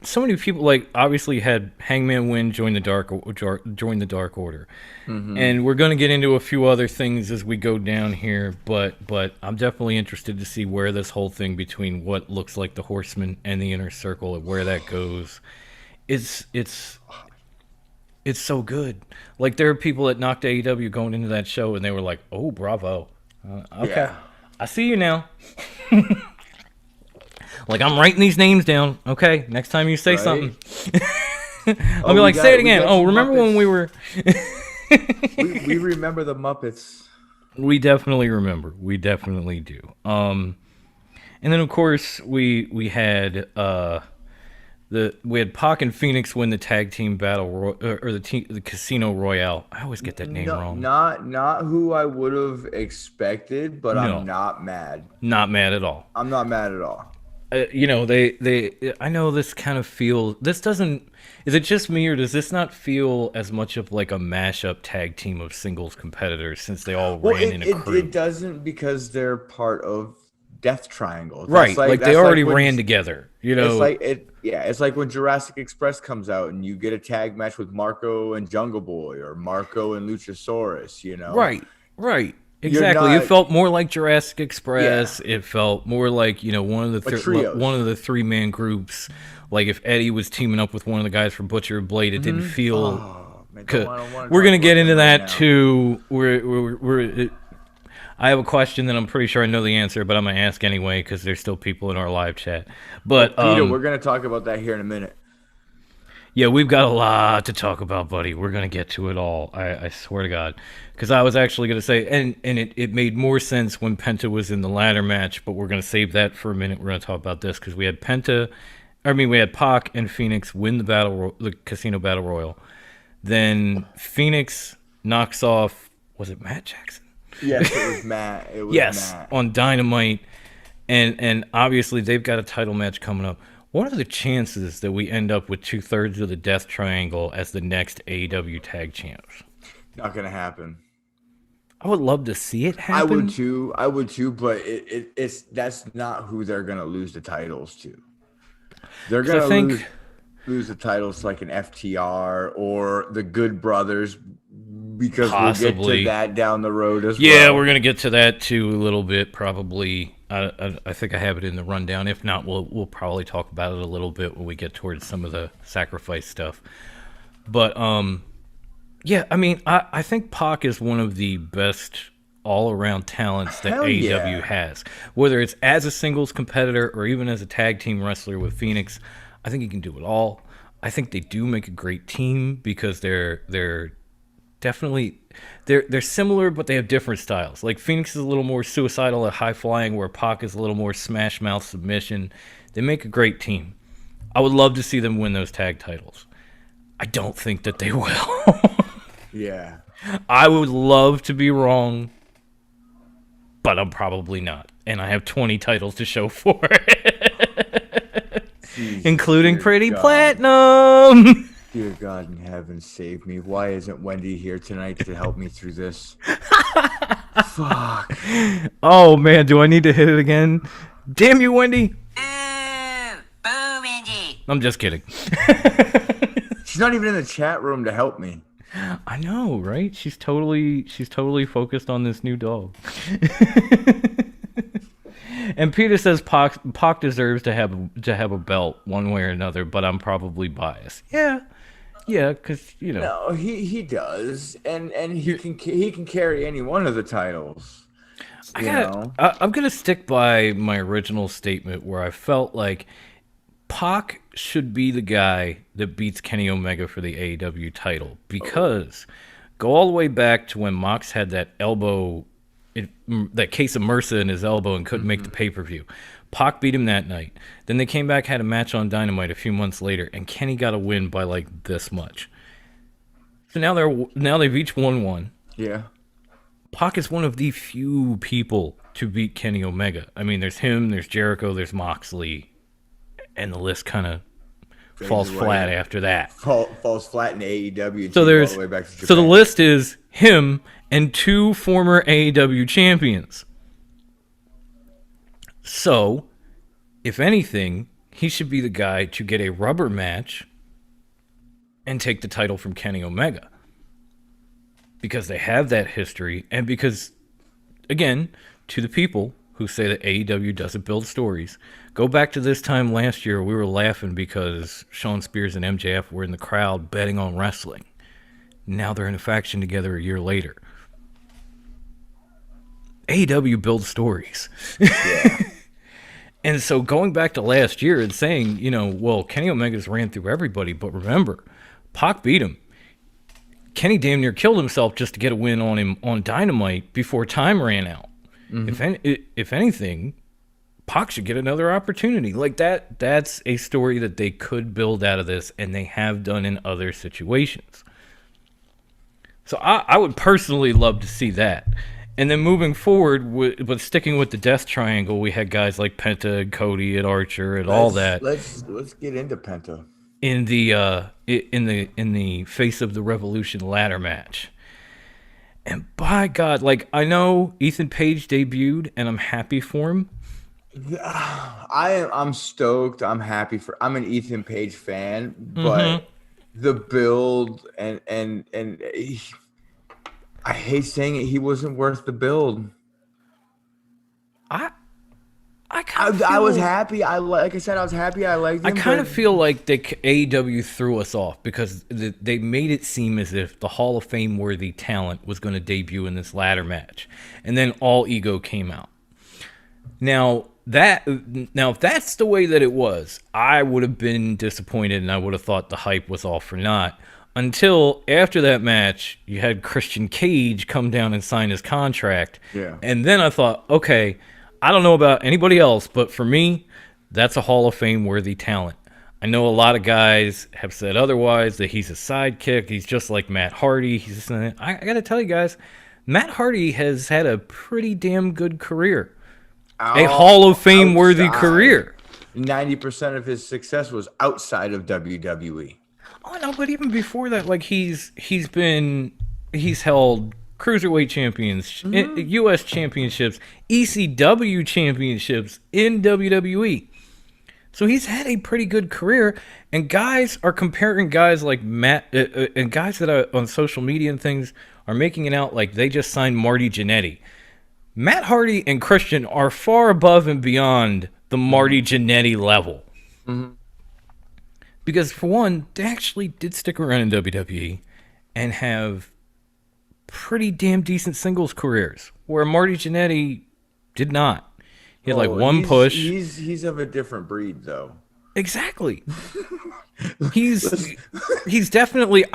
so many people, like, obviously had Hangman win, join the Dark Order. And we're going to get into a few other things as we go down here, but I'm definitely interested to see where this whole thing between what looks like the Horsemen and the Inner Circle and where that goes. It's so good. Like, there are people that knocked AEW going into that show, and they were like, "Oh, bravo! Okay, Yeah. I see you now." Like, I'm writing these names down. Okay, next time you say Right. something, I'll be like, "Say it again." Oh, remember when we were? we remember the Muppets. We definitely remember. We definitely do. And then of course we had we had Pac and Phoenix win the tag team battle or the Casino Royale. I always get that name wrong. Not who I would have expected, but No. I'm not mad. Not mad at all. I'm not mad at all. You know, I know this kind of feels. This doesn't. Is it just me, or does this not feel as much of like a mashup tag team of singles competitors since they all ran in a crew? It doesn't because they're part of Death Triangle. Right, like they that's already when- ran together. You know, it's like when Jurassic Express comes out and you get a tag match with Marco and Jungle Boy or Marco and Luchasaurus. You know, Right. Exactly. not- It felt more like Jurassic Express. Yeah. It felt more like, you know, one of the 3-man groups. Like if Eddie was teaming up with one of the guys from Butcher and Blade, it didn't feel. Oh, man, I don't wanna we're talk gonna about get into right that now. too. I have a question that I'm pretty sure I know the answer, but I'm gonna ask anyway because there's still people in our live chat. But Peter, we're gonna talk about that here in a minute. yeah, we've got a lot to talk about, buddy. We're going to get to it all. I swear to God. Because I was actually going to say, and it made more sense when Penta was in the ladder match, but we're going to save that for a minute. We're going to talk about this because we had we had Pac and Phoenix win the Casino Battle Royal. Then Phoenix knocks off, was it Matt Jackson? Yes, it was Matt. Matt. On Dynamite. And obviously they've got a title match coming up. What are the chances that we end up with 2/3 of the Death Triangle as the next AEW Tag Champs? Not gonna happen. I would love to see it happen. I would too, but it's that's not who they're gonna lose the titles to. They're gonna lose the titles to like an FTR or the Good Brothers because we'll get to that down the road as well. Yeah, we're gonna get to that too a little bit probably. I think I have it in the rundown. If not, we'll probably talk about it a little bit when we get towards some of the sacrifice stuff. But yeah, I mean, I think Pac is one of the best all-around talents that AEW has. Whether it's as a singles competitor or even as a tag team wrestler with Phoenix, I think he can do it all. I think they do make a great team because they're definitely they're similar, but they have different styles. Like Phoenix is a little more suicidal at high flying, where Pac is a little more smash mouth submission. They make a great team. I would love to see them win those tag titles. I don't think that they will. Yeah. I would love to be wrong, but I'm probably not. And I have 20 titles to show for it, including Pretty Platinum. Dear God in heaven, save me. Why isn't Wendy here tonight to help me through this? Fuck. Oh, man, do I need to hit it again? Damn you, Wendy. Boo! Boo, Wendy! I'm just kidding. She's not even in the chat room to help me. I know, right? She's totally focused on this new dog. And Peter says Pac deserves to have a belt one way or another, but I'm probably biased. Yeah, because you know. No, he does, and he can carry any one of the titles. I'm gonna stick by my original statement where I felt like Pac should be the guy that beats Kenny Omega for the AEW title, because go all the way back to when Mox had that elbow, that case of MRSA in his elbow and couldn't make the pay-per-view. Pac beat him that night. Then they came back, had a match on Dynamite a few months later, and Kenny got a win by like this much. So now they've each won one. Yeah. Pac is one of the few people to beat Kenny Omega. I mean, there's him, there's Jericho, there's Moxley, and the list kind of falls flat after that. Falls flat in AEW. So all the way back to Japan. so the list is him and 2 former AEW champions. So, if anything, he should be the guy to get a rubber match and take the title from Kenny Omega. Because they have that history, and because, again, to the people who say that AEW doesn't build stories, go back to this time last year, we were laughing because Shawn Spears and MJF were in the crowd betting on wrestling. Now they're in a faction together a year later. AEW builds stories. Yeah. And so going back to last year and saying, well, Kenny Omega's ran through everybody, but remember, Pac beat him. Kenny damn near killed himself just to get a win on him on Dynamite before time ran out. Mm-hmm. If anything, Pac should get another opportunity. Like that's a story that they could build out of this, and they have done in other situations. So I would personally love to see that. And then moving forward, but sticking with the Death Triangle, we had guys like Penta and Cody and Archer and all that. Let's get into Penta in the Face of the Revolution ladder match. And by God, like, I know Ethan Page debuted, and I'm happy for him. I'm stoked. I'm happy for. I'm an Ethan Page fan, but the build and I hate saying it, he wasn't worth the build. I was happy. Like I said, I was happy. I liked him. I kind of feel like AEW threw us off because they made it seem as if the Hall of Fame worthy talent was going to debut in this ladder match, and then all ego came out. Now if that's the way that it was, I would have been disappointed, and I would have thought the hype was all for naught. Until after that match, you had Christian Cage come down and sign his contract. Yeah. And then I thought, okay, I don't know about anybody else, but for me, that's a Hall of Fame worthy talent. I know a lot of guys have said otherwise, that he's a sidekick. He's just like Matt Hardy. I got to tell you guys, Matt Hardy has had a pretty damn good career. A Hall of Fame worthy career. 90% of his success was outside of WWE. Oh no, but even before that, like he's held Cruiserweight champions, U.S. championships, ECW championships in WWE. So he's had a pretty good career, and guys are comparing guys like Matt and guys that are on social media and things are making it out like they just signed Marty Jannetty. Matt Hardy and Christian are far above and beyond the Marty Jannetty level. Mm-hmm. Because, for one, they actually did stick around in WWE and have pretty damn decent singles careers, where Marty Jannetty did not. He had one push. He's of a different breed, though. Exactly. he's definitely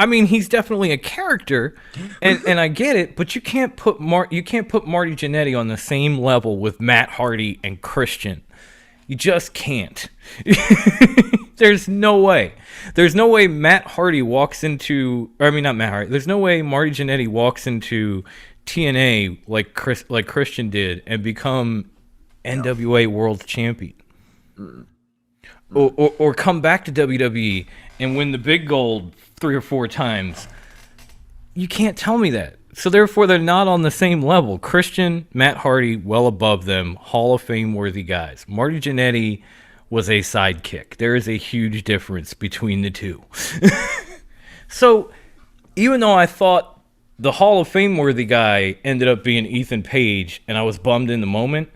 a character, and I get it, but you can't put Marty Jannetty on the same level with Matt Hardy and Christian. You just can't. There's no way. There's no way Matt Hardy walks into... not Matt Hardy. There's no way Marty Jannetty walks into TNA like Christian did and become NWA World Champion. Or come back to WWE and win the big gold 3 or 4 times. You can't tell me that. So therefore, they're not on the same level. Christian, Matt Hardy, well above them, Hall of Fame worthy guys. Marty Jannetty was a sidekick. There is a huge difference between the two. So even though I thought the Hall of Fame worthy guy ended up being Ethan Page, and I was bummed in the moment,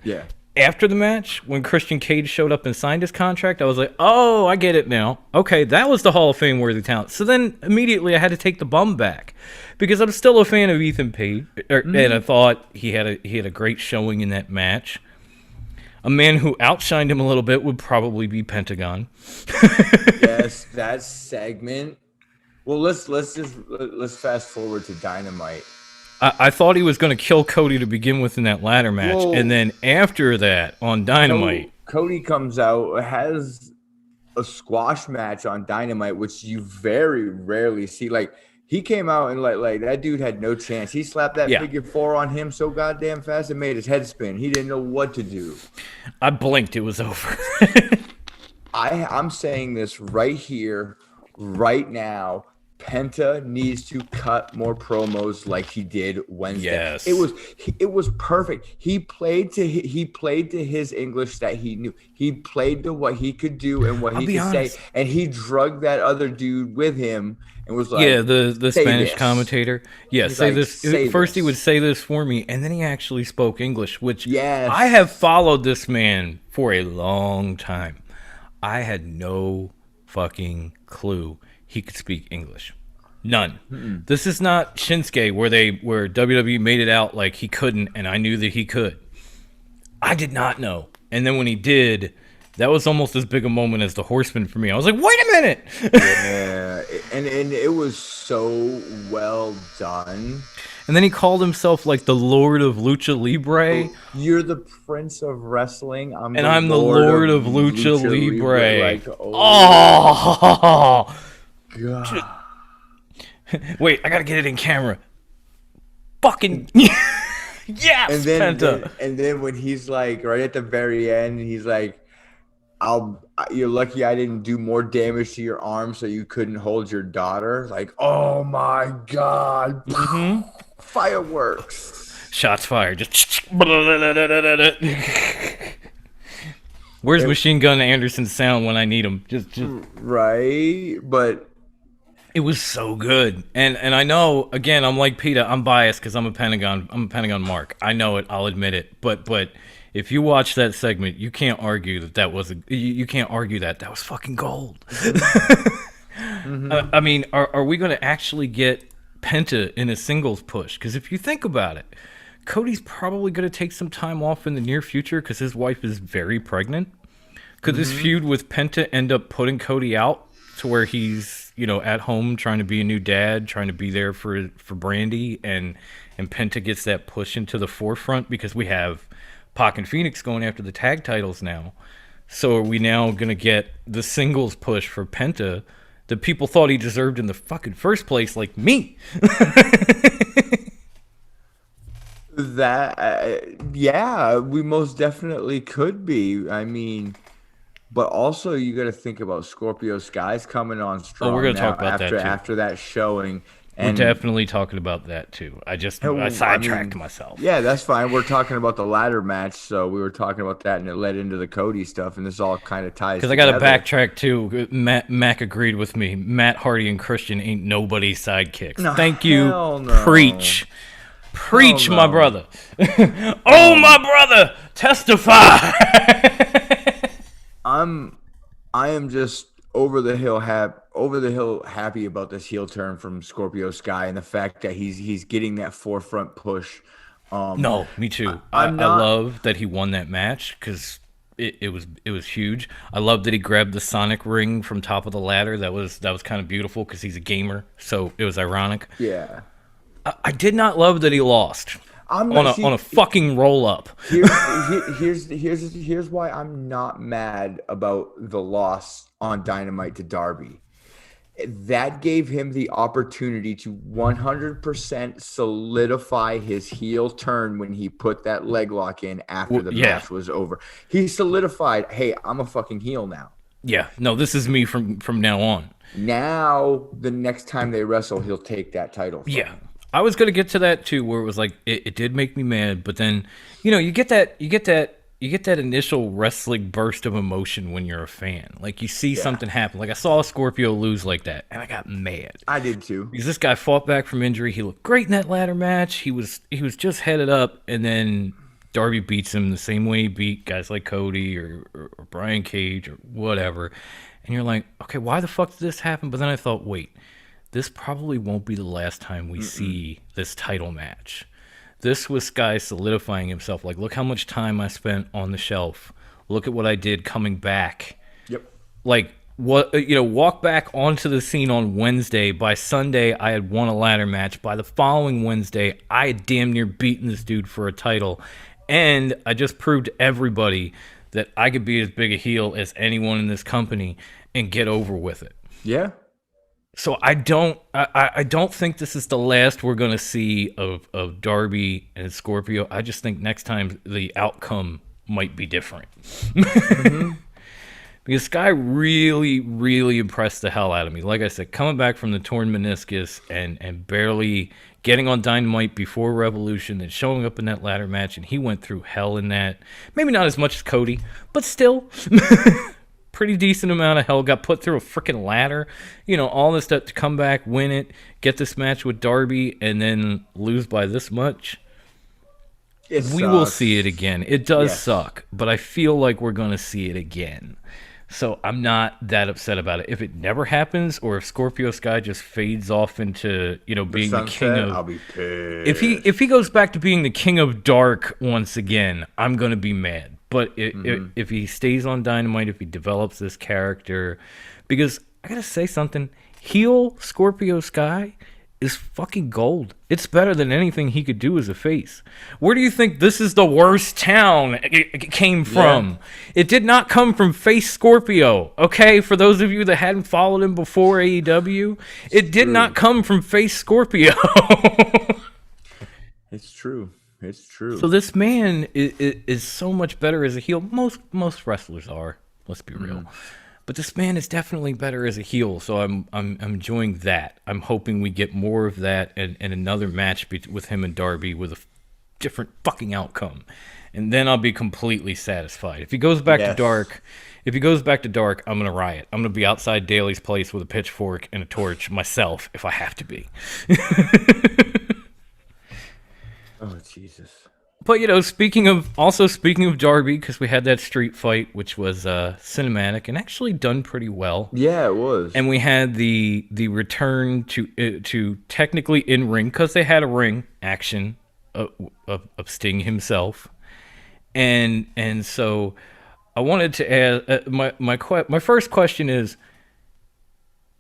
after the match, when Christian Cage showed up and signed his contract, I was like, oh, I get it now. Okay, that was the Hall of Fame worthy talent. So then immediately I had to take the bum back because I'm still a fan of Ethan Page, and I thought he had a great showing in that match. A man who outshined him a little bit would probably be Pentagon. Yes, that segment. Well, let's fast forward to Dynamite. I thought he was going to kill Cody to begin with in that ladder match, and then after that on Dynamite, Cody comes out, has a squash match on Dynamite, which you very rarely see. Like, he came out and like that dude had no chance. He slapped that figure 4 on him so goddamn fast it made his head spin. He didn't know what to do. I blinked, it was over. I'm saying this right here, right now. Penta needs to cut more promos like he did Wednesday. Yes. It was perfect. He played to his English that he knew. He played to what he could do and what he could say, and he drugged that other dude with him and was like, yeah, the Spanish this. commentator. Yeah, He's say like, this. say First, this. he would say this for me, and then he actually spoke English, which Yes. I have followed this man for a long time. I had no fucking clue he could speak English. None. Mm-mm. This is not Shinsuke where WWE made it out like he couldn't, and I knew that he could. I did not know. And then when he did, that was almost as big a moment as the Horseman for me. I was like, wait a minute! Yeah, and it was so well done. And then he called himself like the Lord of Lucha Libre. You're the Prince of Wrestling. I'm the Lord of Lucha Libre. Like, oh God. Wait, I gotta get it in camera. Fucking yes, and then, Penta. And then when he's like right at the very end, he's like, you're lucky I didn't do more damage to your arm so you couldn't hold your daughter. Like, oh my God. Mm-hmm. Fireworks. Shots fired. Just where's Machine Gun Anderson's sound when I need him? Just right, but it was so good. And I know, again, I'm like Peter, I'm biased because I'm a Pentagon Mark. I know it, I'll admit it. But if you watch that segment, you can't argue that was you can't argue that was fucking gold. Mm-hmm. I mean, are we going to actually get Penta in a singles push? Because if you think about it, Cody's probably going to take some time off in the near future because his wife is very pregnant. Could this feud with Penta end up putting Cody out to where he's, at home trying to be a new dad, trying to be there for Brandy, and Penta gets that push into the forefront because we have Pac and Phoenix going after the tag titles now. So are we now going to get the singles push for Penta that people thought he deserved in the fucking first place, like me? Yeah, we most definitely could be. I mean, but also you got to think about Scorpio Sky's coming on strong. Oh, we're going to talk about that too. After that showing. And we're definitely talking about that too. I sidetracked myself. Yeah, that's fine. We're talking about the ladder match, so we were talking about that, and it led into the Cody stuff, and this all kind of ties. Because I got to backtrack too. Mac agreed with me. Matt Hardy and Christian ain't nobody's sidekicks. No, thank you. No. Preach, my brother. Oh, my brother, testify. I am just over the hill happy about this heel turn from Scorpio Sky and the fact that he's getting that forefront push. No, me too. I love that he won that match because it was huge. I love that he grabbed the Sonic ring from top of the ladder. That was kind of beautiful because he's a gamer, so it was ironic. Yeah. I did not love that he lost. On a fucking roll up. Here's why I'm not mad about the loss on Dynamite to Darby. That gave him the opportunity to 100% solidify his heel turn when he put that leg lock in after the match was over. He solidified, hey, I'm a fucking heel now. Yeah, no, this is me from now on. Now, the next time they wrestle, he'll take that title from him. I was gonna get to that too, where it was like it did make me mad, but then you get that initial wrestling burst of emotion when you're a fan. Like you see something happen. Like I saw Scorpio lose like that, and I got mad. I did too. Because this guy fought back from injury. He looked great in that ladder match. He was just headed up, and then Darby beats him the same way he beat guys like Cody or Brian Cage or whatever. And you're like, okay, why the fuck did this happen? But then I thought, wait. This probably won't be the last time we see this title match. This was Sky solidifying himself. Like, look how much time I spent on the shelf. Look at what I did coming back. Yep. Like, walk back onto the scene on Wednesday. By Sunday, I had won a ladder match. By the following Wednesday, I had damn near beaten this dude for a title. And I just proved to everybody that I could be as big a heel as anyone in this company and get over with it. Yeah. So I don't think this is the last we're gonna see of Darby and Scorpio. I just think next time the outcome might be different. Because Sky really, really impressed the hell out of me. Like I said, coming back from the torn meniscus and barely getting on Dynamite before Revolution, then showing up in that ladder match, and he went through hell in that. Maybe not as much as Cody, but still, pretty decent amount of hell. Got put through a freaking ladder. You know, all this stuff to come back, win it, get this match with Darby, and then lose by this much. We will see it again. It does suck, but I feel like we're going to see it again. So I'm not that upset about it. If it never happens, or if Scorpio Sky just fades off into, you know, being the king of, I'll be pissed. If he goes back to being the king of dark once again, I'm gonna be mad. But if he stays on Dynamite, if he develops this character, because I gotta say something, heel Scorpio Sky is fucking gold. It's better than anything he could do as a face. Where do you think This Is the Worst Town it came from? Yeah. It did not come from face Scorpio, okay? For those of you that hadn't followed him before AEW, it did not come from face Scorpio. It's true. It's true. So this man is so much better as a heel. Most wrestlers are, let's be real. But this man is definitely better as a heel, so I'm enjoying that. I'm hoping we get more of that and another match with him and Darby with a different fucking outcome, and then I'll be completely satisfied. If he goes back to dark, I'm gonna riot. I'm gonna be outside Daly's place with a pitchfork and a torch myself if I have to be. Oh Jesus. But, you know, speaking of Darby, because we had that street fight, which was cinematic and actually done pretty well. Yeah, it was. And we had the return to technically in ring, because they had a ring action of Sting himself, and so I wanted to ask my first question is,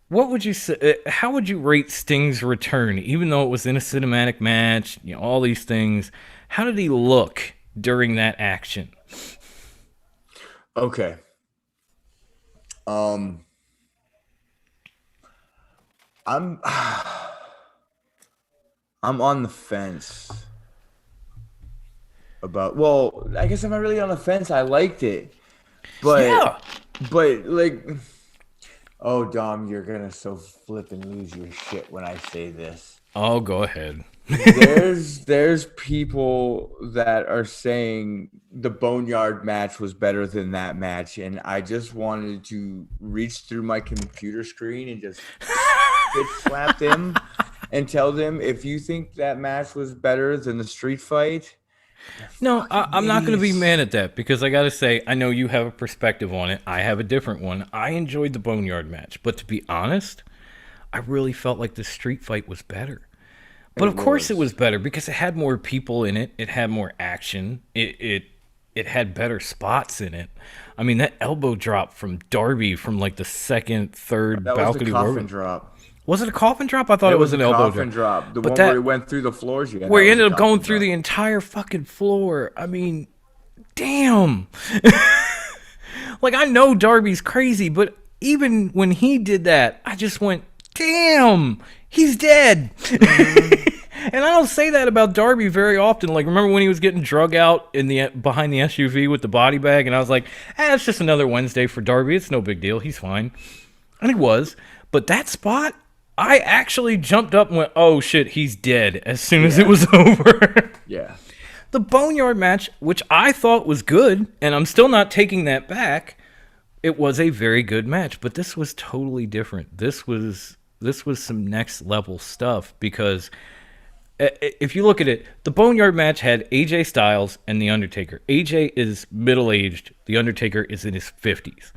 what would you say? How would you rate Sting's return, even though it was in a cinematic match? You know, all these things. How did he look during that action? Okay. I'm on the fence about. Well, I guess I'm not really on the fence. I liked it, but like, oh Dom, you're gonna so flip and lose your shit when I say this. Oh, go ahead. There's people that are saying the Boneyard match was better than that match, and I just wanted to reach through my computer screen and just bitch slap them and tell them, if you think that match was better than the street fight. No, I'm not going to be mad at that, because I got to say, I know you have a perspective on it. I have a different one. I enjoyed the Boneyard match, but to be honest, I really felt like the street fight was better. But of course it was better because it had more people in it. It had more action. It had better spots in it. I mean, that elbow drop from Darby from like the second, third balcony. That was a coffin drop. Was it a coffin drop? I thought it was an elbow drop. The one where he went through the floors. Yeah, where he ended up going through the entire fucking floor. I mean, damn. Like, I know Darby's crazy, but even when he did that, I just went, damn, he's dead. And I don't say that about Darby very often. Like, remember when he was getting drug out behind the SUV with the body bag, and I was like, it's just another Wednesday for Darby. It's no big deal. He's fine. And he was. But that spot, I actually jumped up and went, oh shit, he's dead, as soon as it was over. Yeah. The Boneyard match, which I thought was good, and I'm still not taking that back, it was a very good match. But this was totally different. This was some next level stuff, because if you look at it, the Boneyard match had AJ Styles and The Undertaker. AJ is middle-aged. The Undertaker is in his 50s.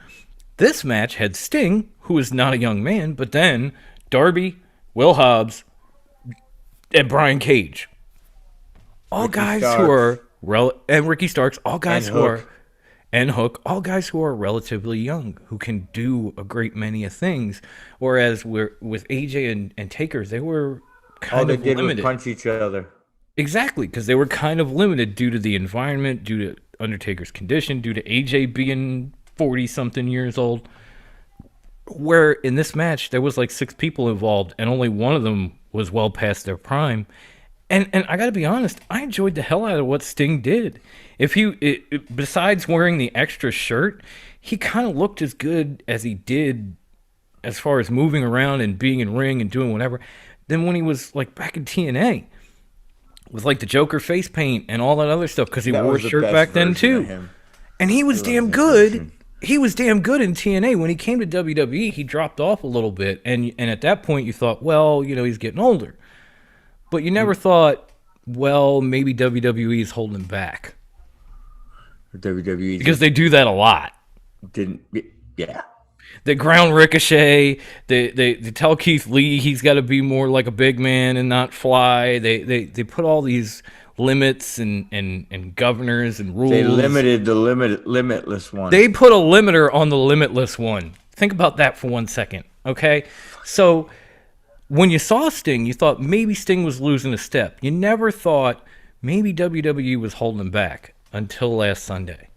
This match had Sting, who is not a young man, but then Darby, Will Hobbs, and Brian Cage. All Ricky guys Starks. Who are... and Ricky Starks. All guys who are... And Hook, all guys who are relatively young, who can do a great many of things. Whereas with AJ and Taker, they were kind of limited. All they did was punch each other. Exactly, because they were kind of limited due to the environment, due to Undertaker's condition, due to AJ being 40-something years old. Where in this match, there was like 6 people involved, and only one of them was well past their prime. And I got to be honest, I enjoyed the hell out of what Sting did. If besides wearing the extra shirt, he kind of looked as good as he did as far as moving around and being in ring and doing whatever than when he was like back in TNA with like the Joker face paint and all that other stuff because he That wore a was the shirt best back then version of too. him. And he was I love damn that good. version. He was damn good in TNA. When he came to WWE, he dropped off a little bit, and at that point you thought, well, you know, he's getting older. But you never thought, well, maybe WWE is holding him back. WWE Because they do that a lot. didn't. Yeah. They ground Ricochet. They tell Keith Lee he's got to be more like a big man and not fly. They put all these limits and governors and rules. They limited the limitless one. They put a limiter on the limitless one. Think about that for 1 second, okay? So when you saw Sting, you thought maybe Sting was losing a step. You never thought maybe WWE was holding him back until last Sunday.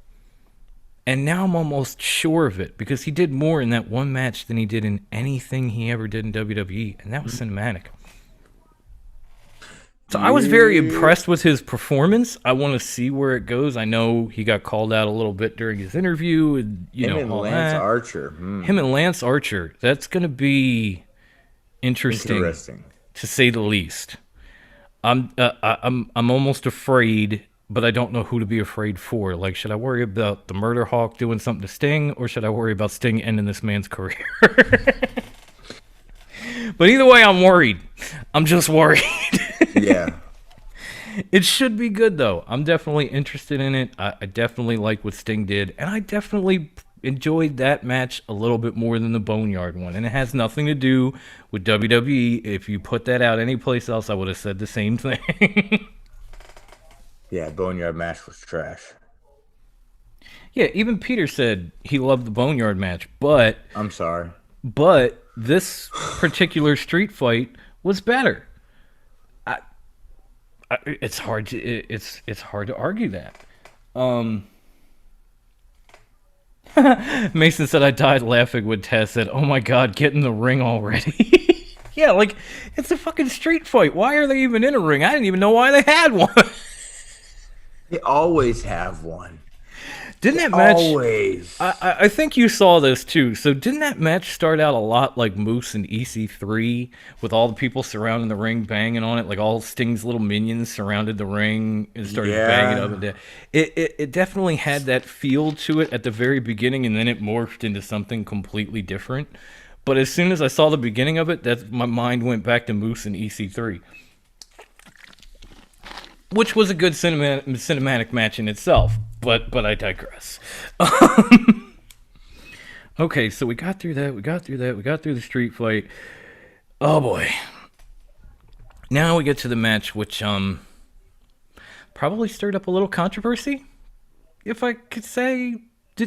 And now I'm almost sure of it because he did more in that one match than he did in anything he ever did in WWE, and that was cinematic. So I was very impressed with his performance. I want to see where it goes. I know he got called out a little bit during his interview, and Him and all Lance that. Archer. Him and Lance Archer. That's going to be interesting, to say the least. I'm almost afraid, but I don't know who to be afraid for. Like, should I worry about the Murder Hawk doing something to Sting, or should I worry about Sting ending this man's career? But either way, I'm worried. I'm just worried. Yeah. It should be good, though. I'm definitely interested in it. I definitely like what Sting did, and I definitely enjoyed that match a little bit more than the Boneyard one. And it has nothing to do with WWE. If you put that out anyplace else, I would have said the same thing. Yeah, Boneyard match was trash. Yeah, even Peter said he loved the Boneyard match, but I'm sorry. this particular street fight was better. It's hard to argue that. Mason said I died laughing when Tess said, "Oh my God, get in the ring already." Yeah, like it's a fucking street fight. Why are they even in a ring? I didn't even know why they had one. They always have one. Didn't that match? Always. I think you saw this too. So didn't that match start out a lot like Moose and EC3 with all the people surrounding the ring banging on it, like all Sting's little minions surrounded the ring and started banging up and down. It definitely had that feel to it at the very beginning, and then it morphed into something completely different. But as soon as I saw the beginning of it, my mind went back to Moose and EC3. Which was a good cinematic match in itself, but I digress. Okay, so we got through that. We got through the street fight. Oh boy! Now we get to the match, which probably stirred up a little controversy, if I could say,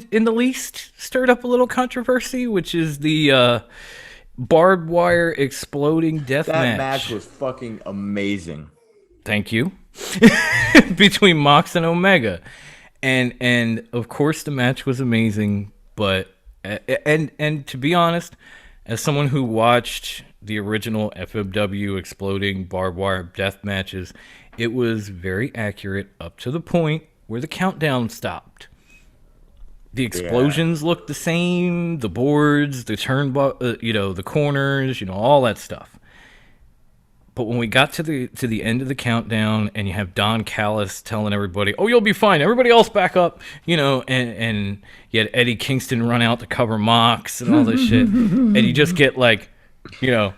in the least, stirred up a little controversy, which is the barbed wire exploding death match. That match was fucking amazing. Thank you. Between Mox and Omega, and of course the match was amazing. But and to be honest, as someone who watched the original FMW exploding barbed wire death matches, it was very accurate up to the point where the countdown stopped. The explosions looked the same, the boards, the the corners, all that stuff. But when we got to the end of the countdown, and you have Don Callis telling everybody, "Oh, you'll be fine. Everybody else back up," and you had Eddie Kingston run out to cover Mox and all this shit, and you just get like, like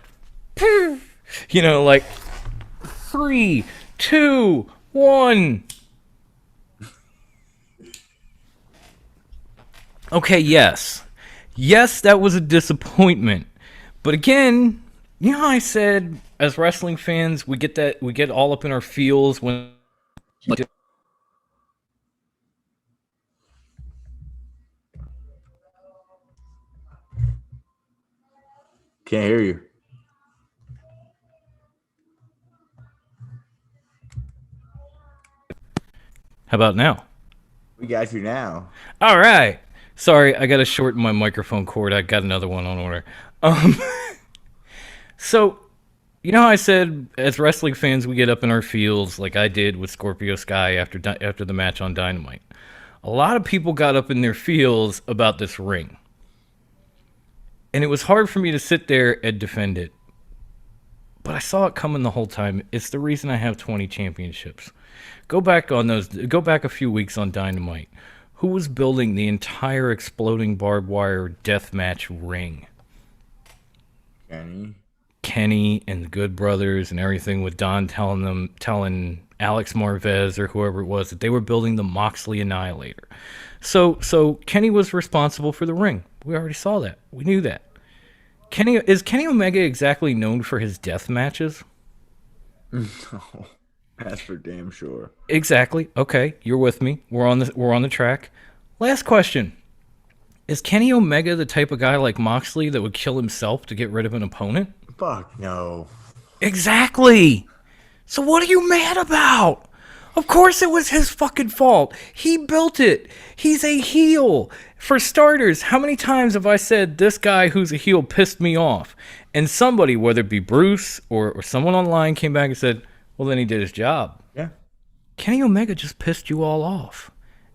3, 2, 1. Okay, yes, that was a disappointment, but again, I said, as wrestling fans, we get all up in our feels when. Can't hear you. How about now? We got you now. All right. Sorry, I got to shorten my microphone cord. I got another one on order. So, You know how I said as wrestling fans we get up in our feels like I did with Scorpio Sky after the match on Dynamite. A lot of people got up in their feels about this ring. And it was hard for me to sit there and defend it. But I saw it coming the whole time. It's the reason I have 20 championships. Go back a few weeks on Dynamite. Who was building the entire exploding barbed wire deathmatch ring? Kenny and the Good Brothers and everything, with Don telling Alex Marvez or whoever it was that they were building the Moxley Annihilator. So Kenny was responsible for the ring. We already saw that. We knew that. Is Kenny Omega exactly known for his death matches? No, that's for damn sure. Exactly. Okay, you're with me. We're on the track. Last question. Is Kenny Omega the type of guy like Moxley that would kill himself to get rid of an opponent? Fuck no. Exactly. So what are you mad about? Of course it was his fucking fault. He built it. He's a heel. For starters, how many times have I said this guy who's a heel pissed me off? And somebody, whether it be Bruce or someone online, came back and said, well, then he did his job. Yeah. Kenny Omega just pissed you all off.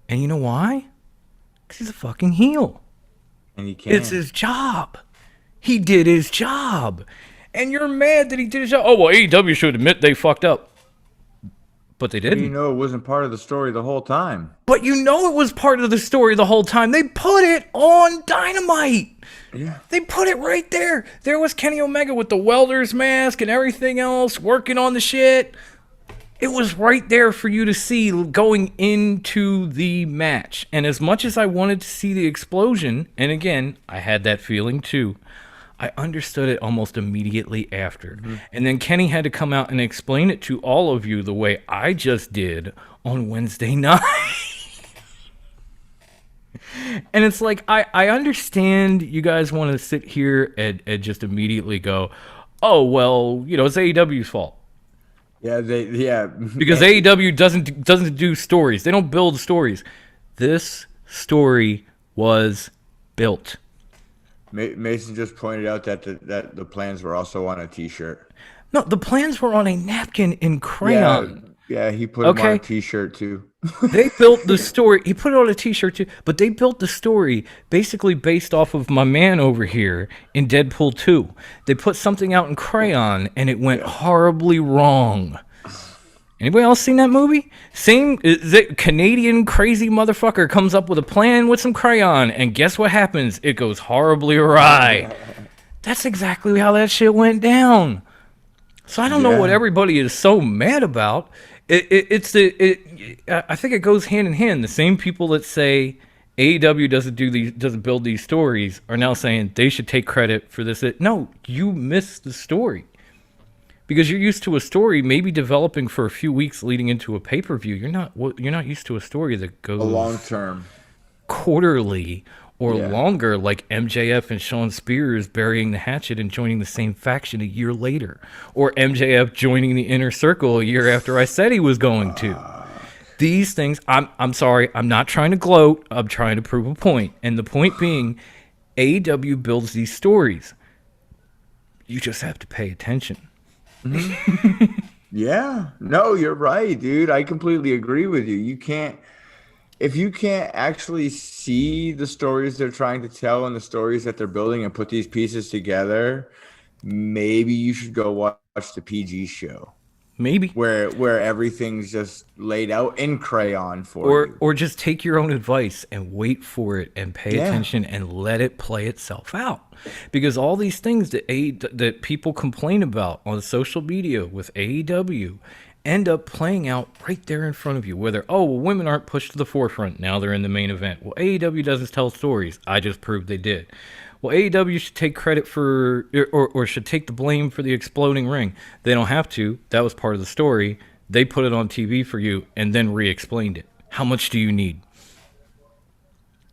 And you know why? Because he's a fucking heel. And he can't. It's his job. He did his job. And you're mad that he did his job. Oh, well, AEW should admit they fucked up. But they didn't. You know it wasn't part of the story the whole time. But you know it was part of the story the whole time. They put it on Dynamite. Yeah. They put it right there. There was Kenny Omega with the welder's mask and everything else, working on the shit. It was right there for you to see going into the match. And as much as I wanted to see the explosion, and again, I had that feeling too, I understood it almost immediately after. Mm-hmm. And then Kenny had to come out and explain it to all of you the way I just did on Wednesday night. And it's like, I understand you guys want to sit here and just immediately go, oh, well, you know, it's AEW's fault. Yeah, because AEW doesn't do stories. They don't build stories. This story was built. Mason just pointed out that the plans were also on a T-shirt. No, the plans were on a napkin in crayon. Yeah, he put them on a T-shirt too. They built the story. He put it on a T-shirt too, but they built the story basically based off of my man over here in Deadpool 2. They put something out in crayon, and it went horribly wrong. Anybody else seen that movie? The Canadian crazy motherfucker comes up with a plan with some crayon, and guess what happens? It goes horribly awry. That's exactly how that shit went down. So I don't know what everybody is so mad about. I think it goes hand in hand. The same people that say AEW doesn't build these stories are now saying they should take credit for this. No, you missed the story. Because you're used to a story maybe developing for a few weeks leading into a pay-per-view. You're not used to a story that goes a long term, quarterly or longer, like MJF and Shawn Spears burying the hatchet and joining the same faction a year later, or MJF joining the Inner Circle a year after I said he was going to. These things, I'm sorry, I'm not trying to gloat. I'm trying to prove a point, and the point being, AEW builds these stories. You just have to pay attention. Yeah, no, you're right, dude. I completely agree with you. If you can't actually see the stories they're trying to tell and the stories that they're building and put these pieces together, maybe you should go watch the PG show. Maybe where everything's just laid out in crayon for you. Or just take your own advice and wait for it and pay attention and let it play itself out. Because all these things that people complain about on social media with AEW end up playing out right there in front of you. Whether, women aren't pushed to the forefront, now they're in the main event. Well, AEW doesn't tell stories. I just proved they did. Well, AEW should take credit for, or should take the blame for the exploding ring. They don't have to. That was part of the story. They put it on TV for you and then re-explained it. How much do you need?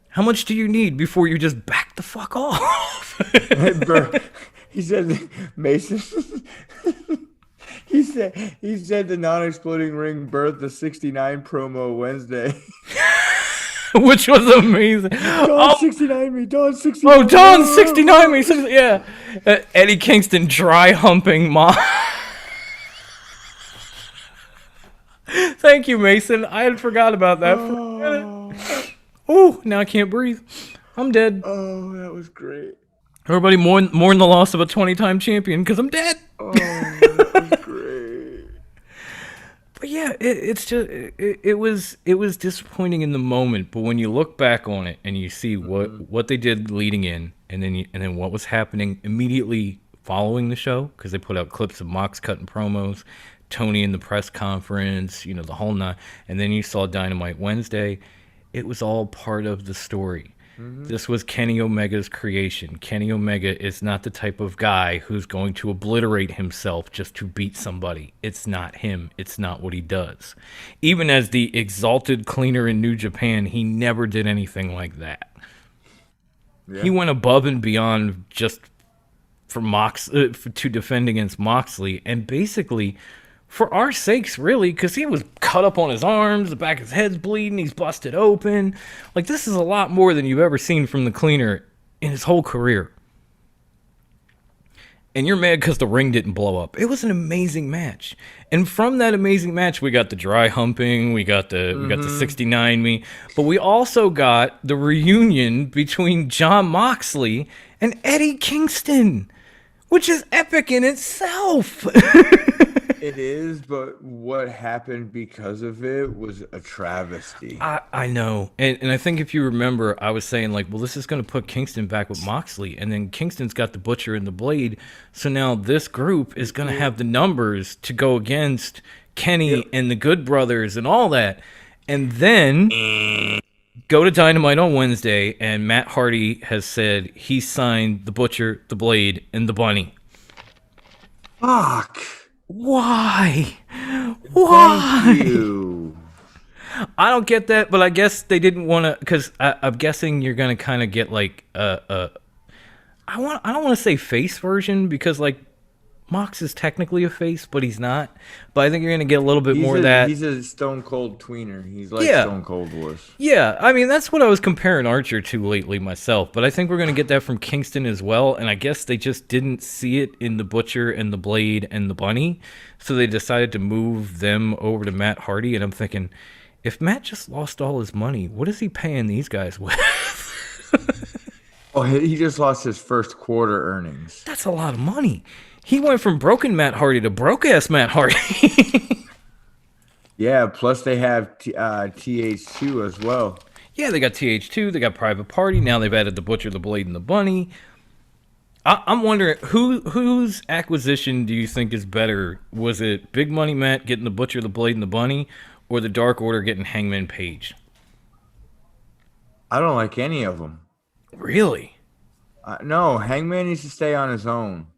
How much do you need before you just back the fuck off? He said, Mason, he said the non-exploding ring birthed the 69 promo Wednesday. Which was amazing. Don 69 me, Don 69 me. Oh, Don 69 me. Yeah. Eddie Kingston dry humping Thank you, Mason. I had forgot about that for a minute. Oh, now I can't breathe. I'm dead. Oh, that was great. Everybody mourn the loss of a 20-time champion because I'm dead. Oh, that was great. But yeah, it was disappointing in the moment. But when you look back on it and you see what they did leading in, and then what was happening immediately following the show, because they put out clips of Mox cutting promos, Tony in the press conference, the whole nine, and then you saw Dynamite Wednesday. It was all part of the story. This was Kenny Omega's creation. Kenny Omega is not the type of guy who's going to obliterate himself just to beat somebody. It's not him. It's not what he does. Even as the exalted cleaner in New Japan, he never did anything like that. Yeah. He went above and beyond just for to defend against Moxley, and basically for our sakes, really, because he was cut up on his arms, the back of his head's bleeding, he's busted open. Like, this is a lot more than you've ever seen from the cleaner in his whole career. And you're mad because the ring didn't blow up. It was an amazing match. And from that amazing match, we got the dry humping, we got the 69 me, but we also got the reunion between Jon Moxley and Eddie Kingston, which is epic in itself. It is, but what happened because of it was a travesty. I know. And I think if you remember, I was saying, like, well, this is going to put Kingston back with Moxley. And then Kingston's got the Butcher and the Blade. So now this group is going to have the numbers to go against Kenny and the Good Brothers and all that. And then go to Dynamite on Wednesday, and Matt Hardy has said he signed the Butcher, the Blade, and the Bunny. Fuck. Why? Thank you. I don't get that, but I guess they didn't want to, because I'm guessing you're going to kind of get like I don't want to say face version, because like Mox is technically a face, but he's not. But I think you're going to get a little bit more of that. He's a Stone Cold tweener. He's like Stone Cold was. Yeah, I mean, that's what I was comparing Archer to lately myself. But I think we're going to get that from Kingston as well. And I guess they just didn't see it in the Butcher and the Blade and the Bunny. So they decided to move them over to Matt Hardy. And I'm thinking, if Matt just lost all his money, what is he paying these guys with? Oh, he just lost his first quarter earnings. That's a lot of money. He went from broken Matt Hardy to broke-ass Matt Hardy. Yeah, plus they have TH2 as well. Yeah, they got TH2, they got Private Party, now they've added the Butcher, the Blade, and the Bunny. I'm wondering, whose acquisition do you think is better? Was it Big Money Matt getting the Butcher, the Blade, and the Bunny, or the Dark Order getting Hangman Page? I don't like any of them. Really? No, Hangman needs to stay on his own.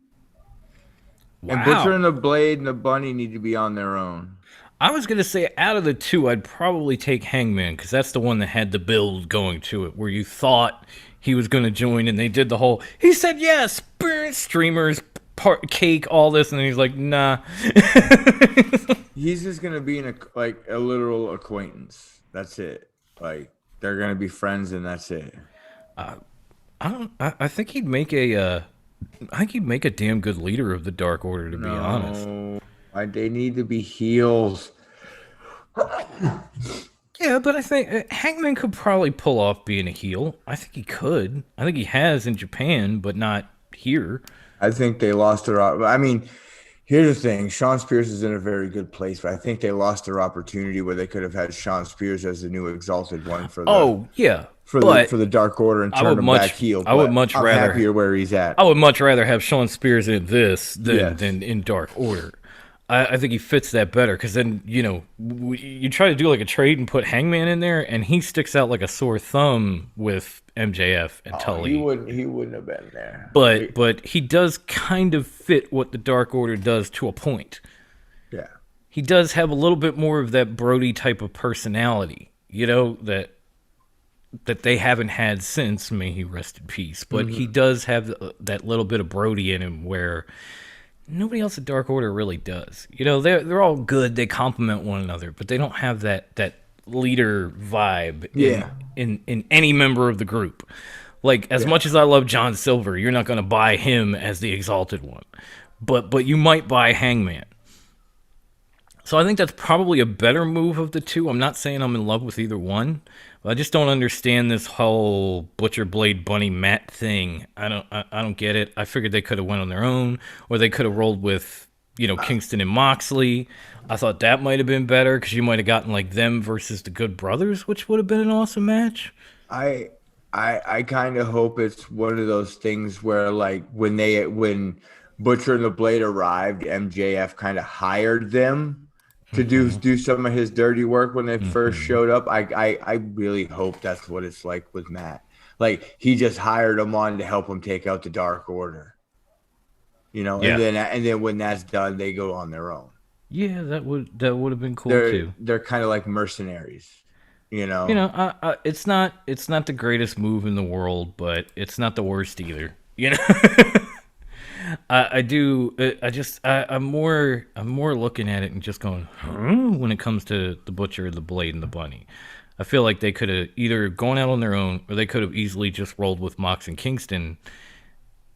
Wow. And Butcher and the Blade and the Bunny need to be on their own. I was going to say, out of the two, I'd probably take Hangman, because that's the one that had the build going to it, where you thought he was going to join, and they did the whole, he said yes, streamers, cake, all this, and then he's like, nah. He's just going to be a literal acquaintance. That's it. Like, they're going to be friends, and that's it. I think he'd make a damn good leader of the Dark Order, to be honest. They need to be heels. Yeah, but I think Hangman could probably pull off being a heel. I think he could. I think he has in Japan, but not here. I think they lost their... I mean, here's the thing. Shawn Spears is in a very good place, but I think they lost their opportunity where they could have had Shawn Spears as the new Exalted One for the... For the Dark Order and turn him back heel. I'm happier where he's at. I would much rather have Shawn Spears in this than in Dark Order. I think he fits that better, because then, you try to do like a trade and put Hangman in there, and he sticks out like a sore thumb with MJF and Tully. He wouldn't have been there. But he does kind of fit what the Dark Order does to a point. Yeah. He does have a little bit more of that Brody type of personality, that they haven't had since, may he rest in peace. But he does have that little bit of Brody in him where nobody else at Dark Order really does. They're all good. They complement one another, but they don't have that leader vibe in any member of the group. Like, as much as I love John Silver, you're not going to buy him as the Exalted One. But you might buy Hangman. So I think that's probably a better move of the two. I'm not saying I'm in love with either one, but I just don't understand this whole Butcher Blade Bunny Matt thing. I don't get it. I figured they could have went on their own, or they could have rolled with, Kingston and Moxley. I thought that might have been better because you might have gotten like them versus the Good Brothers, which would have been an awesome match. I kind of hope it's one of those things where like when Butcher and the Blade arrived, MJF kind of hired them to do some of his dirty work when they first showed up. I really hope that's what it's like with Matt. Like he just hired them on to help him take out the Dark Order. Yeah. And then when that's done, they go on their own. Yeah, that would have been cool too. They're kind of like mercenaries. It's not the greatest move in the world, but it's not the worst either. I'm more looking at it and just going, when it comes to the Butcher, the Blade, and the Bunny. I feel like they could have either gone out on their own, or they could have easily just rolled with Mox and Kingston.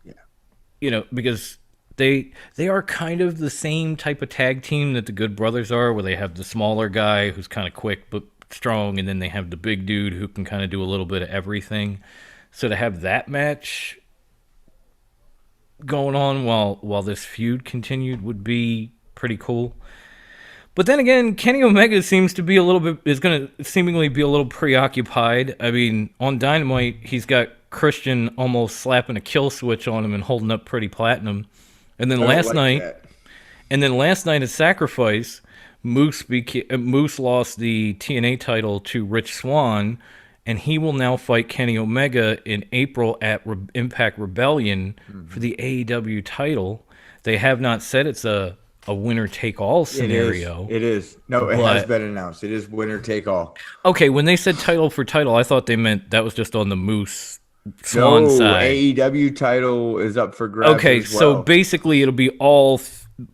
Yeah. Because they are kind of the same type of tag team that the Good Brothers are, where they have the smaller guy who's kind of quick but strong, and then they have the big dude who can kind of do a little bit of everything. So to have that match going on while this feud continued would be pretty cool. But then again, Kenny Omega is going to seemingly be a little preoccupied. I mean, on Dynamite, he's got Christian almost slapping a kill switch on him and holding up Pretty Platinum. And then last night at Sacrifice, Moose lost the TNA title to Rich Swann, and he will now fight Kenny Omega in April at Impact Rebellion for the AEW title. They have not said it's a winner-take-all scenario. It is. No, it has been announced. It is winner-take-all. Okay, when they said title for title, I thought they meant that was just on the Moose Swan side. AEW title is up for grabs. Okay, as well. So basically it'll be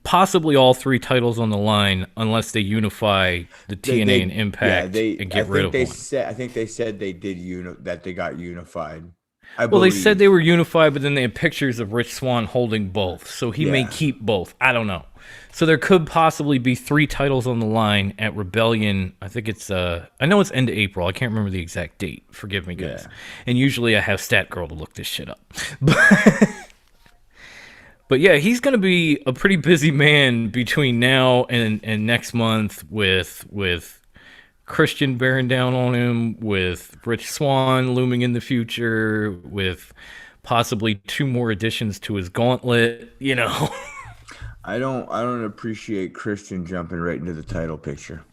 possibly all three titles on the line unless they unify the TNA and Impact and get rid of one. I think they said they did that they got unified. They said they were unified, but then they had pictures of Rich Swann holding both, so he may keep both. I don't know. So there could possibly be three titles on the line at Rebellion. I think it's I know it's end of April. I can't remember the exact date. Forgive me, guys. Yeah. And usually I have StatGirl to look this shit up. But yeah, he's going to be a pretty busy man between now and next month with Christian bearing down on him, with Rich Swann looming in the future, with possibly 2 more additions to his gauntlet, I don't appreciate Christian jumping right into the title picture.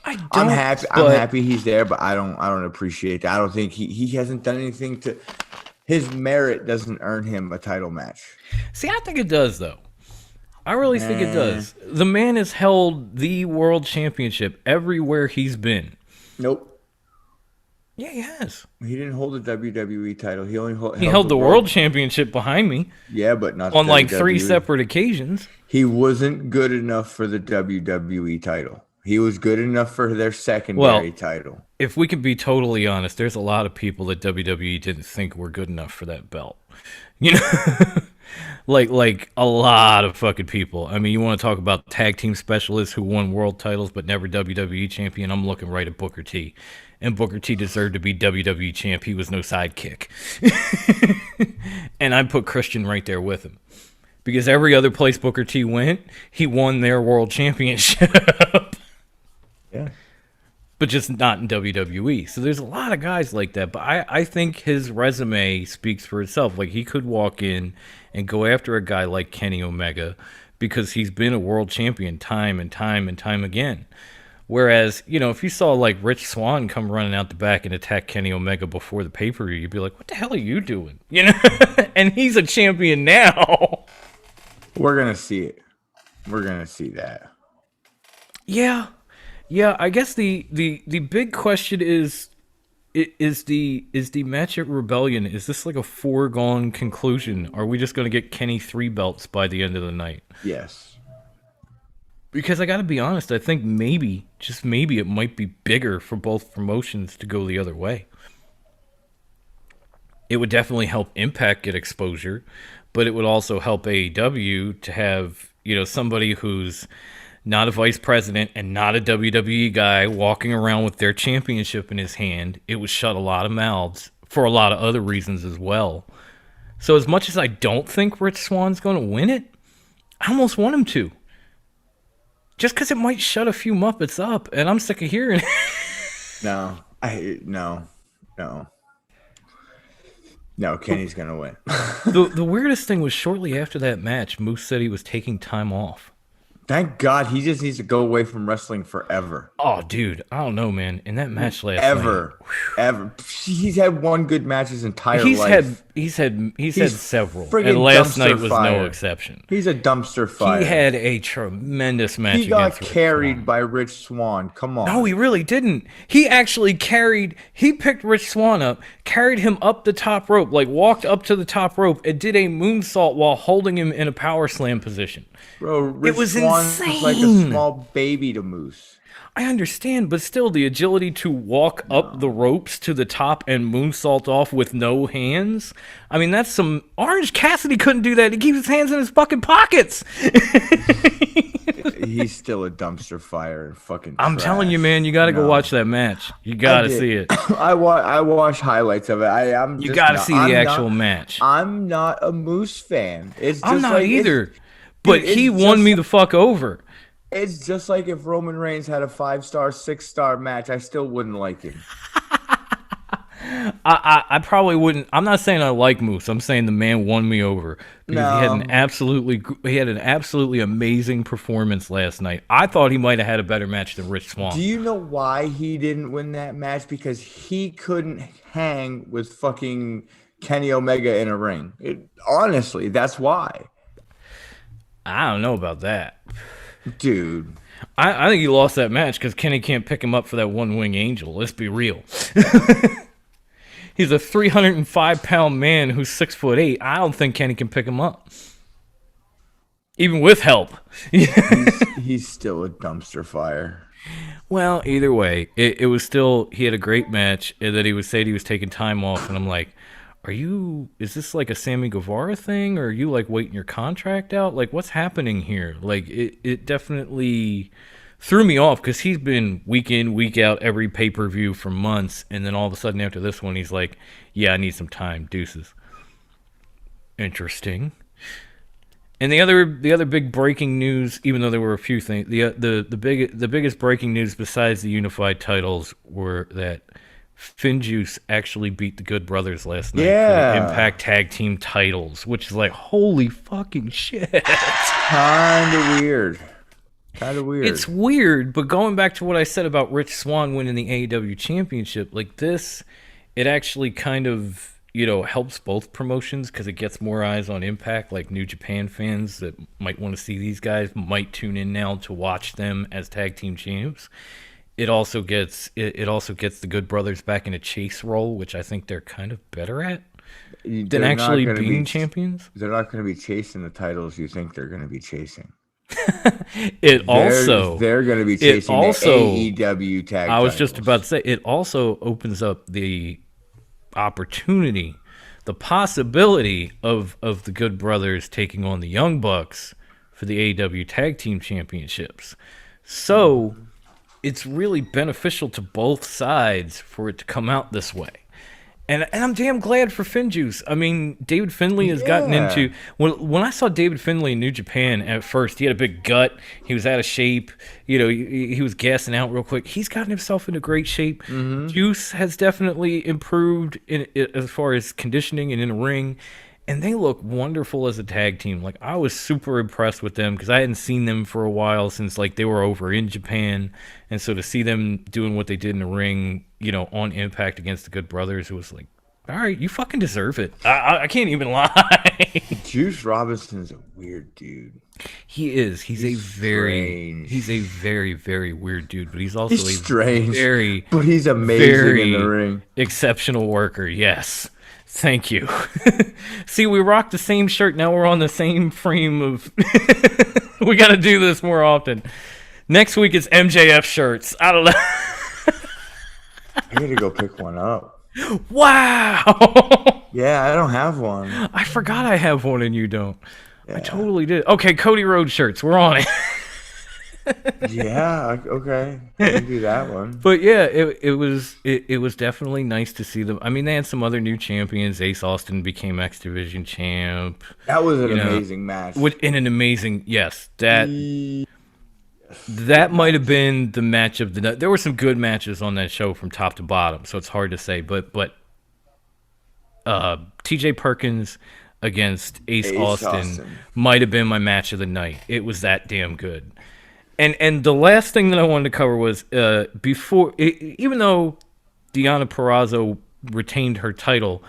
I'm happy he's there, but I don't appreciate that. I don't think he hasn't done anything to his merit doesn't earn him a title match. See, I think it does though. I really think it does. The man has held the world championship everywhere he's been. Nope. Yeah, he has. He didn't hold the WWE title. He only held the world championship behind me. Yeah, but not on like WWE. 3 separate occasions. He wasn't good enough for the WWE title. He was good enough for their secondary title. If we can be totally honest, there's a lot of people that WWE didn't think were good enough for that belt. Like a lot of fucking people. I mean, you want to talk about tag team specialists who won world titles but never WWE champion? I'm looking right at Booker T. And Booker T deserved to be WWE champ. He was no sidekick. And I put Christian right there with him. Because every other place Booker T went, he won their world championship. Yeah. But just not in WWE. So there's a lot of guys like that. But I think his resume speaks for itself. Like, he could walk in and go after a guy like Kenny Omega because he's been a world champion time and time and time again. Whereas, if you saw like Rich Swann come running out the back and attack Kenny Omega before the pay-per-view, you'd be like, what the hell are you doing? And he's a champion now. We're going to see it. We're going to see that. Yeah. Yeah, I guess the big question is the match at Rebellion, is this like a foregone conclusion? Are we just going to get Kenny 3 belts by the end of the night? Yes. Because I got to be honest, I think maybe, just maybe, it might be bigger for both promotions to go the other way. It would definitely help Impact get exposure, but it would also help AEW to have, somebody who's not a vice president, and not a WWE guy walking around with their championship in his hand. It would shut a lot of mouths for a lot of other reasons as well. So as much as I don't think Rich Swann's going to win it, I almost want him to. Just because it might shut a few Muppets up, and I'm sick of hearing it. No, Kenny's going to win. The weirdest thing was shortly after that match, Moose said he was taking time off. Thank God, he just needs to go away from wrestling forever. Oh, dude, I don't know, man. In that match last night, ever. He's had one good match his entire life. He's had several, friggin' and last night was fire. no exception. He's a dumpster fire. He had a tremendous match. He got against Rich carried Swann. by Rich Swann. Come on. No, he really didn't. He actually he picked Rich Swann up, carried him up the top rope, like walked up to the top rope, and did a moonsault while holding him in a power slam position. Bro, Rich It was Swann insane. was like a small baby to Moose. I understand, but still, the agility to walk up the ropes to the top and moonsault off with no hands. I mean, that's some. Orange Cassidy couldn't do that. He keeps his hands in his fucking pockets. He's still a dumpster fire. Fucking. I'm telling you, trash. man, you got to go No. watch that match. You got to did. see it. I watch highlights of it. You got to see the actual match. I'm not a Moose fan. It's just I'm not like, either. But it's he won just- me the fuck over. It's just like if Roman Reigns had a 5-star, 6-star match, I still wouldn't like him. I probably wouldn't. I'm not saying I like Moose. I'm saying the man won me over because he had an absolutely amazing performance last night. I thought he might have had a better match than Rich Swann. Do you know why he didn't win that match? Because he couldn't hang with fucking Kenny Omega in a ring. Honestly, that's why. I don't know about that. Dude. I think he lost that match because Kenny can't pick him up for that one-wing angel. Let's be real. He's a 305-pound man who's 6'8". I don't think Kenny can pick him up, even with help. He's still a dumpster fire. Well, either way, it was still, he had a great match, and then he was saying he was taking time off, and I'm like, is this like a Sammy Guevara thing, or are you like waiting your contract out? Like, what's happening here? Like, it definitely threw me off because he's been week in, week out, every pay-per-view for months, and then all of a sudden after this one, he's like, yeah, I need some time, deuces. Interesting. And the other big breaking news, even though there were a few things, the biggest breaking news besides the unified titles were that FinJuice actually beat the Good Brothers last night for the Impact Tag Team titles, which is like, holy fucking shit. Kind of weird. It's weird, but going back to what I said about Rich Swann winning the AEW Championship, like this, it actually kind of, helps both promotions because it gets more eyes on Impact. Like New Japan fans that might want to see these guys might tune in now to watch them as tag team champs. It also gets the Good Brothers back in a chase role, which I think they're kind of better at than actually being champions. They're not going to be chasing the titles you think they're going to be chasing. They're going to be chasing the AEW tag. I was titles. just about to say, it also opens up the opportunity, the possibility of the Good Brothers taking on the Young Bucks for the AEW Tag Team Championships. So it's really beneficial to both sides for it to come out this way. And I'm damn glad for FinJuice. I mean, David Finlay has gotten into... When I saw David Finlay in New Japan at first, he had a big gut. He was out of shape. He was gassing out real quick. He's gotten himself into great shape. Mm-hmm. Juice has definitely improved as far as conditioning and in the ring. And they look wonderful as a tag team. Like, I was super impressed with them because I hadn't seen them for a while since, like, they were over in Japan. And so to see them doing what they did in the ring, on Impact against the Good Brothers, it was like, all right, you fucking deserve it. I can't even lie. Juice Robinson's a weird dude. He is. He's a very, very weird dude, but he's also strange. But he's amazing in the ring. Exceptional worker, yes. Thank you. See, we rock the same shirt. Now we're on the same frame of... We got to do this more often. Next week it's MJF shirts. I don't know. I got to go pick one up. Wow. Yeah, I don't have one. I forgot I have one and you don't. Yeah. I totally did. Okay, Cody Rhodes shirts. We're on it. Yeah, okay. I can do that one. But yeah, it was definitely nice to see them. I mean, they had some other new champions. Ace Austin became X Division champ. That was an You know, amazing match. in an amazing, yes, that might have been the match of the night. There were some good matches on that show from top to bottom, so it's hard to say. But T.J. Perkins against Ace Austin might have been my match of the night. It was that damn good. And the last thing that I wanted to cover was even though Deonna Purrazzo retained her title,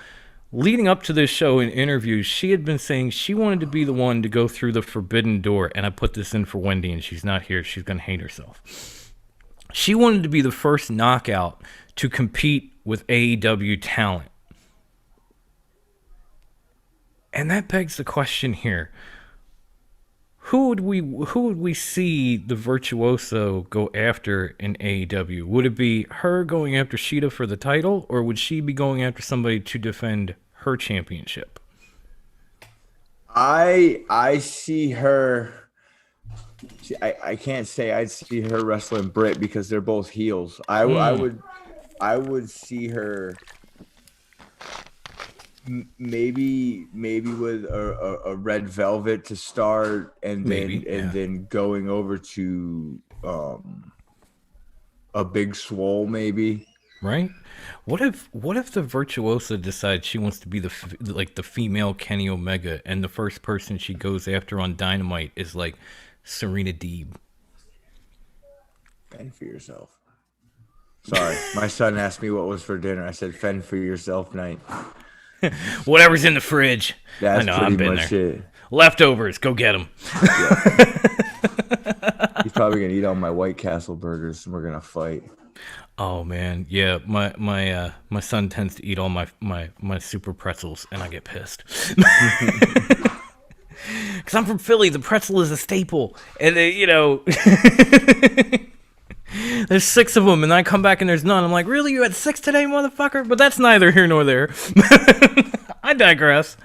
leading up to this show in interviews, she had been saying she wanted to be the one to go through the forbidden door. And I put this in for Wendy, and she's not here. She's going to hate herself. She wanted to be the first knockout to compete with AEW talent. And that begs the question here. Who would we see the Virtuoso go after in AEW? Would it be her going after Shida for the title, or would she be going after somebody to defend her championship? I see her. I can't say I'd see her wrestling Britt because they're both heels. I would see her maybe with a Red Velvet to start, and then going over to a Big Swole maybe. Right? What if the Virtuosa decides she wants to be the female Kenny Omega, and the first person she goes after on Dynamite is like Serena Deeb? Fend for yourself. Sorry, my son asked me what was for dinner. I said fend for yourself night. Whatever's in the fridge. That's I know, pretty I've been much there. it. Leftovers, go get them. He's probably gonna eat all my White Castle burgers, and we're gonna fight. Oh man, yeah. My son tends to eat all my super pretzels, and I get pissed. Because I'm from Philly, the pretzel is a staple, and there's 6 of them, and I come back and there's none. I'm like, really? You had 6 today, motherfucker? But that's neither here nor there. I digress.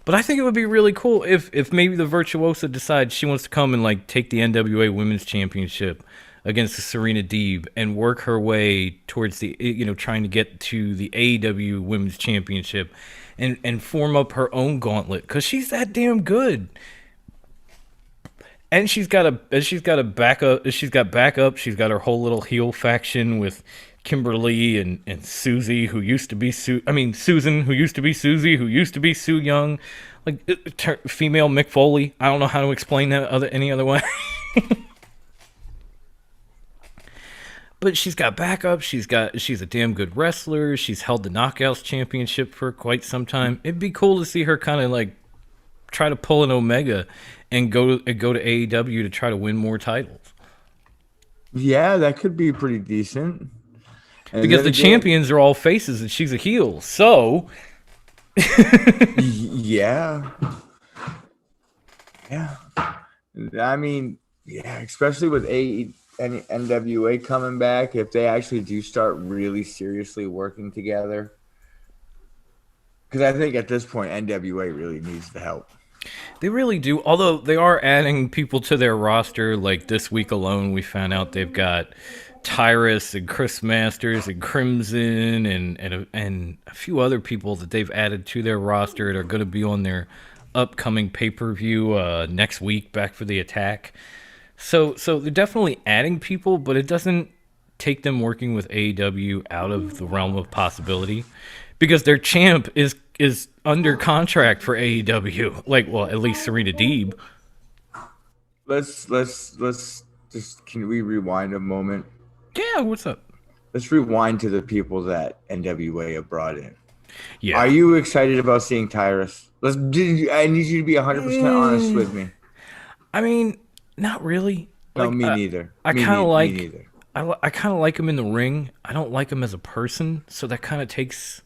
But I think it would be really cool if maybe the Virtuosa decides she wants to come and like take the NWA Women's Championship against the Serena Deeb and work her way towards the trying to get to the AEW Women's Championship and form up her own gauntlet, because she's that damn good. And she's got backup. She's got her whole little heel faction with Kimberly and Susie, who used to be Susan, who used to be Susie, who used to be Sue Young, like female Mick Foley. I don't know how to explain that any other way. But she's got backup. She's a damn good wrestler. She's held the Knockouts Championship for quite some time. It'd be cool to see her kind of like try to pull an Omega and go to AEW to try to win more titles. Yeah, that could be pretty decent. And because the champions are all faces and she's a heel. So yeah. I mean, yeah, especially with NWA coming back, if they actually do start really seriously working together. Because I think at this point, NWA really needs the help. They really do. Although they are adding people to their roster. Like this week alone, we found out they've got Tyrus and Chris Masters and Crimson and a few other people that they've added to their roster that are going to be on their upcoming pay-per-view next week, Back for the Attack. So they're definitely adding people, but it doesn't take them working with AEW out of the realm of possibility, because their champ is under contract for AEW. Like, well, at least Serena Deeb. Let's just, can we rewind a moment? Yeah, what's up? Let's rewind to the people that NWA have brought in. Yeah. Are you excited about seeing Tyrus? I need you to be 100% honest with me. I mean, not really. No, me neither. I kind of like. I kind of like him in the ring. I don't like him as a person, so that kind of takes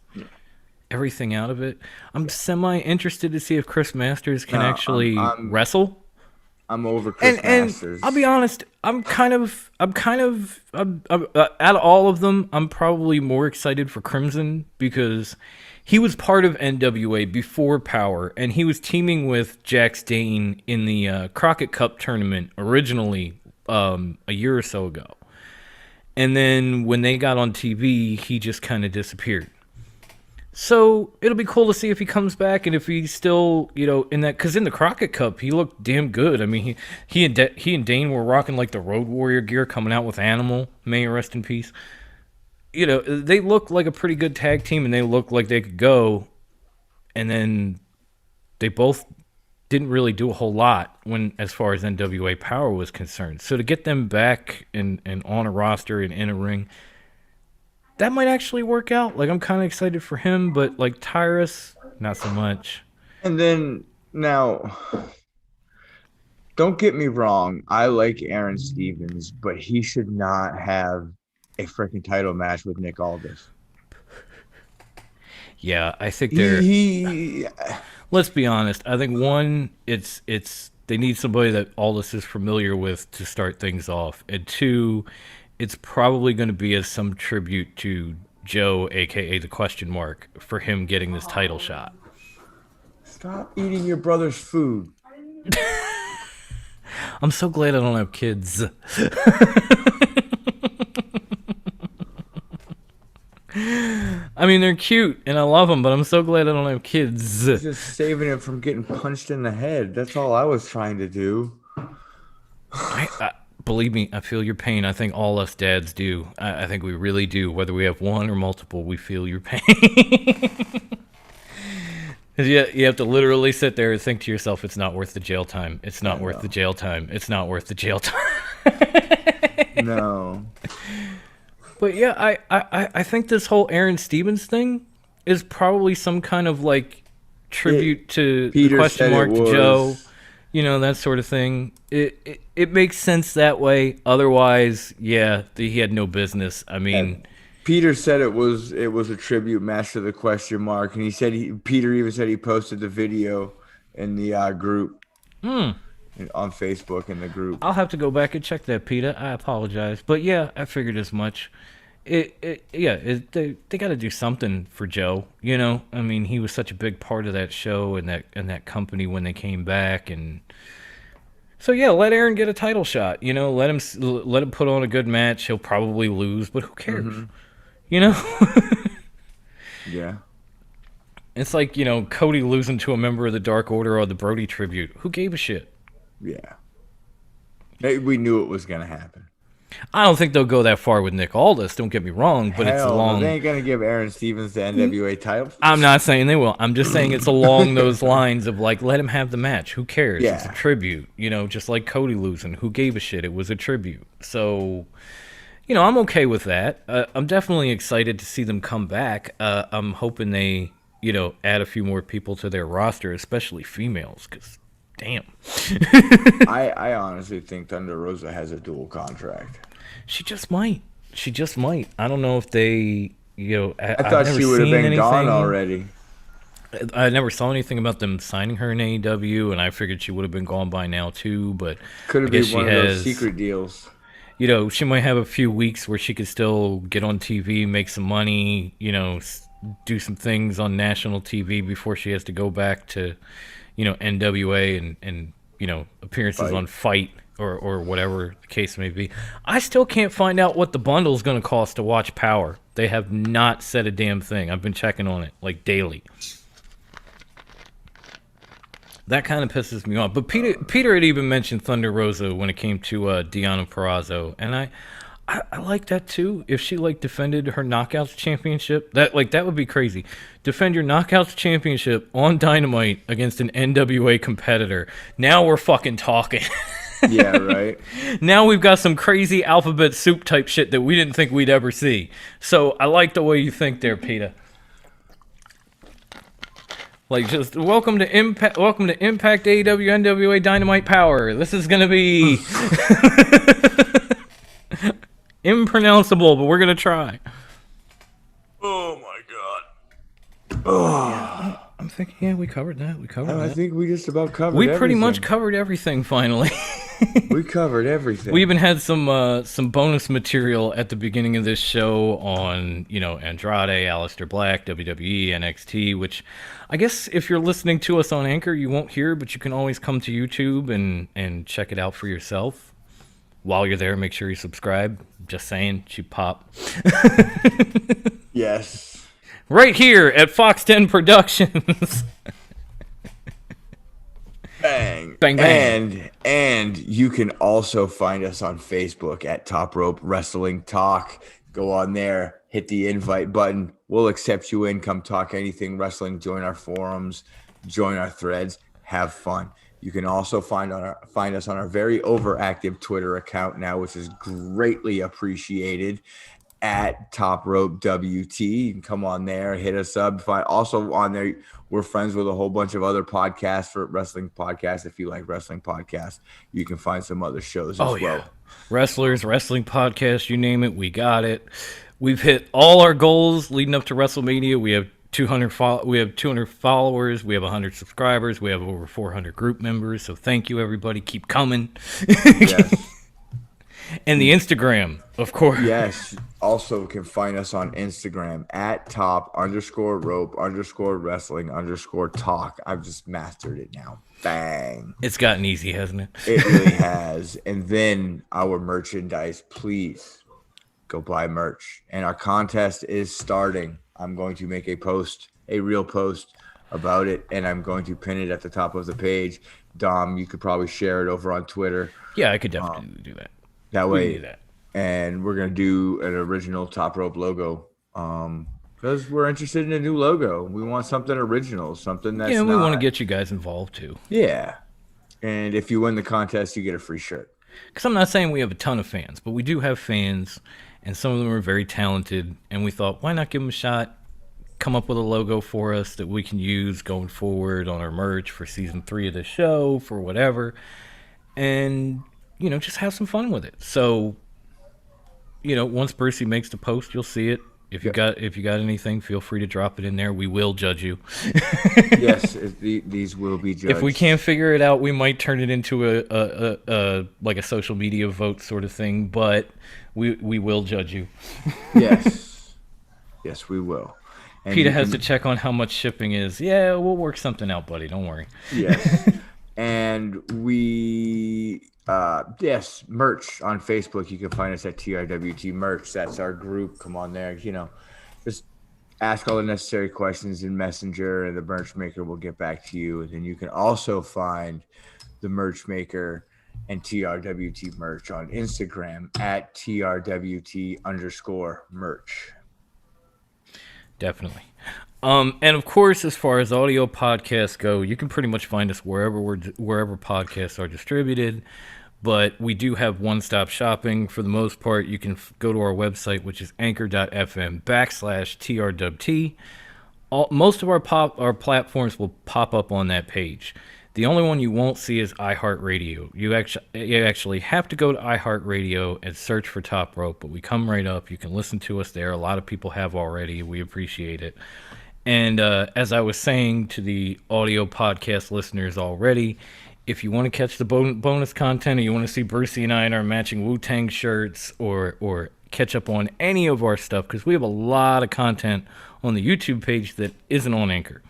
everything out of it. I'm semi interested to see if Chris Masters can actually wrestle. I'm over Chris Masters. I'll be honest. I'm out of all of them, I'm probably more excited for Crimson, because he was part of NWA before Power, and he was teaming with Jax Dane in the Crockett Cup tournament originally a year or so ago. And then when they got on TV, he just kind of disappeared. So it'll be cool to see if he comes back and if he's still, in that, because in the Crockett Cup he looked damn good. I mean, he and Dane were rocking like the Road Warrior gear, coming out with Animal. May he rest in peace. They look like a pretty good tag team, and they look like they could go. And then they both didn't really do a whole lot as far as NWA Power was concerned. So to get them back and on a roster and in a ring, that might actually work out. Like, I'm kind of excited for him, but like Tyrus, not so much. And then now, don't get me wrong, I like Aaron Stevens, but he should not have a freaking title match with Nick Aldis. Yeah, I think they're. Let's be honest. I think one, it's they need somebody that Aldis is familiar with to start things off, and two, it's probably going to be as some tribute to Joe, aka the Question Mark, for him getting this title shot. Stop eating your brother's food. I'm so glad I don't have kids. I mean, they're cute and I love them, but I'm so glad I don't have kids. Just saving him from getting punched in the head. That's all I was trying to do. Believe me, I feel your pain. I think all us dads do. I think we really do. Whether we have one or multiple, we feel your pain. You have to literally sit there and think to yourself, it's not worth the jail time. It's not worth the jail time. It's not worth the jail time. No. But yeah, I think this whole Aaron Stevens thing is probably some kind of like tribute to the Question Mark to Joe, that sort of thing. It makes sense that way. Otherwise, yeah, he had no business. I mean, Peter said it was a tribute match to the Question Mark, and he said Peter even said he posted the video in the group. On Facebook in the group. I'll have to go back and check that, Peter. I apologize, but yeah, I figured as much. They got to do something for Joe. I mean, he was such a big part of that show and that company when they came back, and so yeah, let Aaron get a title shot. Let him put on a good match. He'll probably lose, but who cares? Mm-hmm. Yeah. It's like Cody losing to a member of the Dark Order or the Brody tribute. Who gave a shit? Yeah. We knew it was going to happen. I don't think they'll go that far with Nick Aldis, don't get me wrong, but it's along... They ain't going to give Aaron Stevens the NWA title. I'm not saying they will. I'm just saying it's along those lines of, like, let him have the match. Who cares? Yeah. It's a tribute. Just like Cody losing. Who gave a shit? It was a tribute. So, I'm okay with that. I'm definitely excited to see them come back. I'm hoping they, add a few more people to their roster, especially females, because... Damn. I honestly think Thunder Rosa has a dual contract. She just might. I don't know if they, I thought she would have been gone already. I never saw anything about them signing her in AEW, and I figured she would have been gone by now too. But could have been one of those secret deals. She might have a few weeks where she could still get on TV, make some money, do some things on national TV before she has to go back to, NWA and appearances on Fight or whatever the case may be. I still can't find out what the bundle's going to cost to watch Power. They have not said a damn thing. I've been checking on it like daily. That kind of pisses me off. But Peter had even mentioned Thunder Rosa when it came to Deonna Purrazzo, and I like that too. If she defended her Knockouts championship, that would be crazy. Defend your Knockouts championship on Dynamite against an NWA competitor. Now we're fucking talking. Yeah, right. Now we've got some crazy alphabet soup type shit that we didn't think we'd ever see. So I like the way you think there, Peter. Just welcome to Impact AEW NWA Dynamite Power. This is gonna be impronounceable, but we're gonna try. Oh my god. Oh. Yeah, I'm thinking, yeah, we covered that. I think we just about covered We everything. pretty much covered everything finally. We covered everything. We even had some bonus material at the beginning of this show on, Andrade, Aleister Black, WWE, NXT, which I guess if you're listening to us on Anchor, you won't hear, but you can always come to YouTube and check it out for yourself. while you're there, make sure you subscribe. Just saying, she pop. Yes. Right here at Fox 10 Productions. Bang. Bang, bang. And you can also find us on Facebook at Top Rope Wrestling Talk. Go on there, hit the invite button. We'll accept you in. Come talk anything wrestling. Join our forums, join our threads, have fun. You can also find us on our very overactive Twitter account now, which is greatly appreciated, at Top Rope WT. You can come on there, hit us up. Also on there, we're friends with a whole bunch of other podcasts for wrestling podcasts. If you like wrestling podcasts, you can find some other shows as well. Wrestlers, wrestling podcasts, you name it, we got it. We've hit all our goals leading up to WrestleMania. We have 200 followers, we have 100 subscribers, we have over 400 group members. So thank you, everybody. Keep coming. Yes. And the Instagram, of course. Yes. Also can find us on Instagram at top_rope_wrestling_talk. I've just mastered it now. Bang. It's gotten easy, hasn't it? It really has. And then our merchandise, please go buy merch. And our contest is starting. I'm going to make a real post about it, and I'm going to pin it at the top of the page. Dom, you could probably share it over on Twitter. Yeah, I could definitely do that. That way, we can do that. And we're going to do an original Top Rope logo because we're interested in a new logo. We want something original, something that's we want to get you guys involved too. Yeah. And if you win the contest, you get a free shirt. Because I'm not saying we have a ton of fans, but we do have fans, and some of them are very talented, and we thought, why not give them a shot? Come up with a logo for us that we can use going forward on our merch for season 3 of the show, for whatever. And just have some fun with it. So, once Brucey makes the post, you'll see it. If you got anything, feel free to drop it in there. We will judge you. Yes, these will be judged. If we can't figure it out, we might turn it into a like a social media vote sort of thing. But we will judge you. Yes, yes, we will. And Peter has to check on how much shipping is. Yeah, we'll work something out, buddy. Don't worry. Yes, and yes, merch on Facebook. You can find us at TRWT Merch. That's our group. Come on there. Just ask all the necessary questions in Messenger, and the merch maker will get back to you. And then you can also find the merch maker and TRWT Merch on Instagram at TRWT_merch. Definitely. And of course, as far as audio podcasts go, you can pretty much find us wherever podcasts are distributed. But we do have one-stop shopping for the most part. You can go to our website, which is anchor.fm/TRWT. Most of our platforms will pop up on that page. The only one you won't see is iHeartRadio. You actually have to go to iHeartRadio and search for Top Rope, but we come right up. You can listen to us there. A lot of people have already. We appreciate it. And as I was saying to the audio podcast listeners already, if you want to catch the bonus content, or you want to see Brucey and I in our matching Wu-Tang shirts, or catch up on any of our stuff, because we have a lot of content on the YouTube page that isn't on Anchor.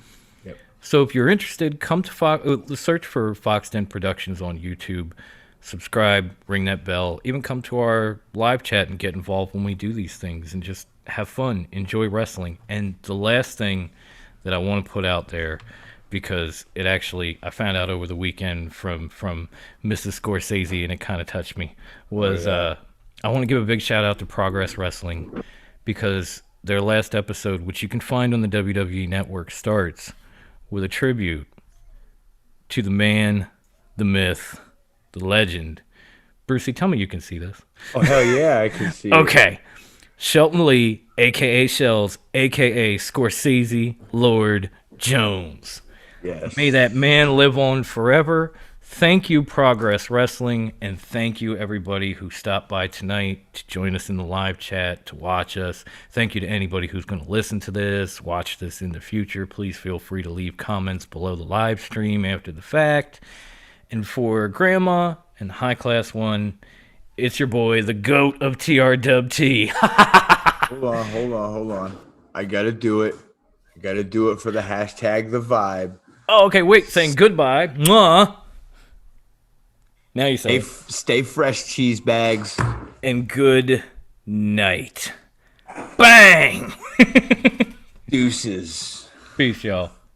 Yep. So if you're interested, come to search for Fox 10 Productions on YouTube, subscribe, ring that bell, even come to our live chat and get involved when we do these things, and just have fun, enjoy wrestling. And the last thing that I want to put out there, because I found out over the weekend from Mrs. Scorsese, and it kind of touched me, was I want to give a big shout out to Progress Wrestling, because their last episode, which you can find on the WWE Network, starts with a tribute to the man, the myth, the legend. Brucey, tell me you can see this. Oh, hell yeah, I can see it. Okay. Shelton Lee, a.k.a. Shells, a.k.a. Scorsese Lord Jones. Yes. May that man live on forever. Thank you, Progress Wrestling, and thank you, everybody who stopped by tonight to join us in the live chat, to watch us. Thank you to anybody who's going to listen to this, watch this in the future. Please feel free to leave comments below the live stream after the fact. And for Grandma and High Class One, it's your boy, the GOAT of TRWT. Hold on. I got to do it. I got to do it for the hashtag, the vibe. Oh, okay, wait, saying goodbye. Mwah. Now you say. Stay fresh, cheese bags. And good night. Bang! Deuces. Peace, y'all.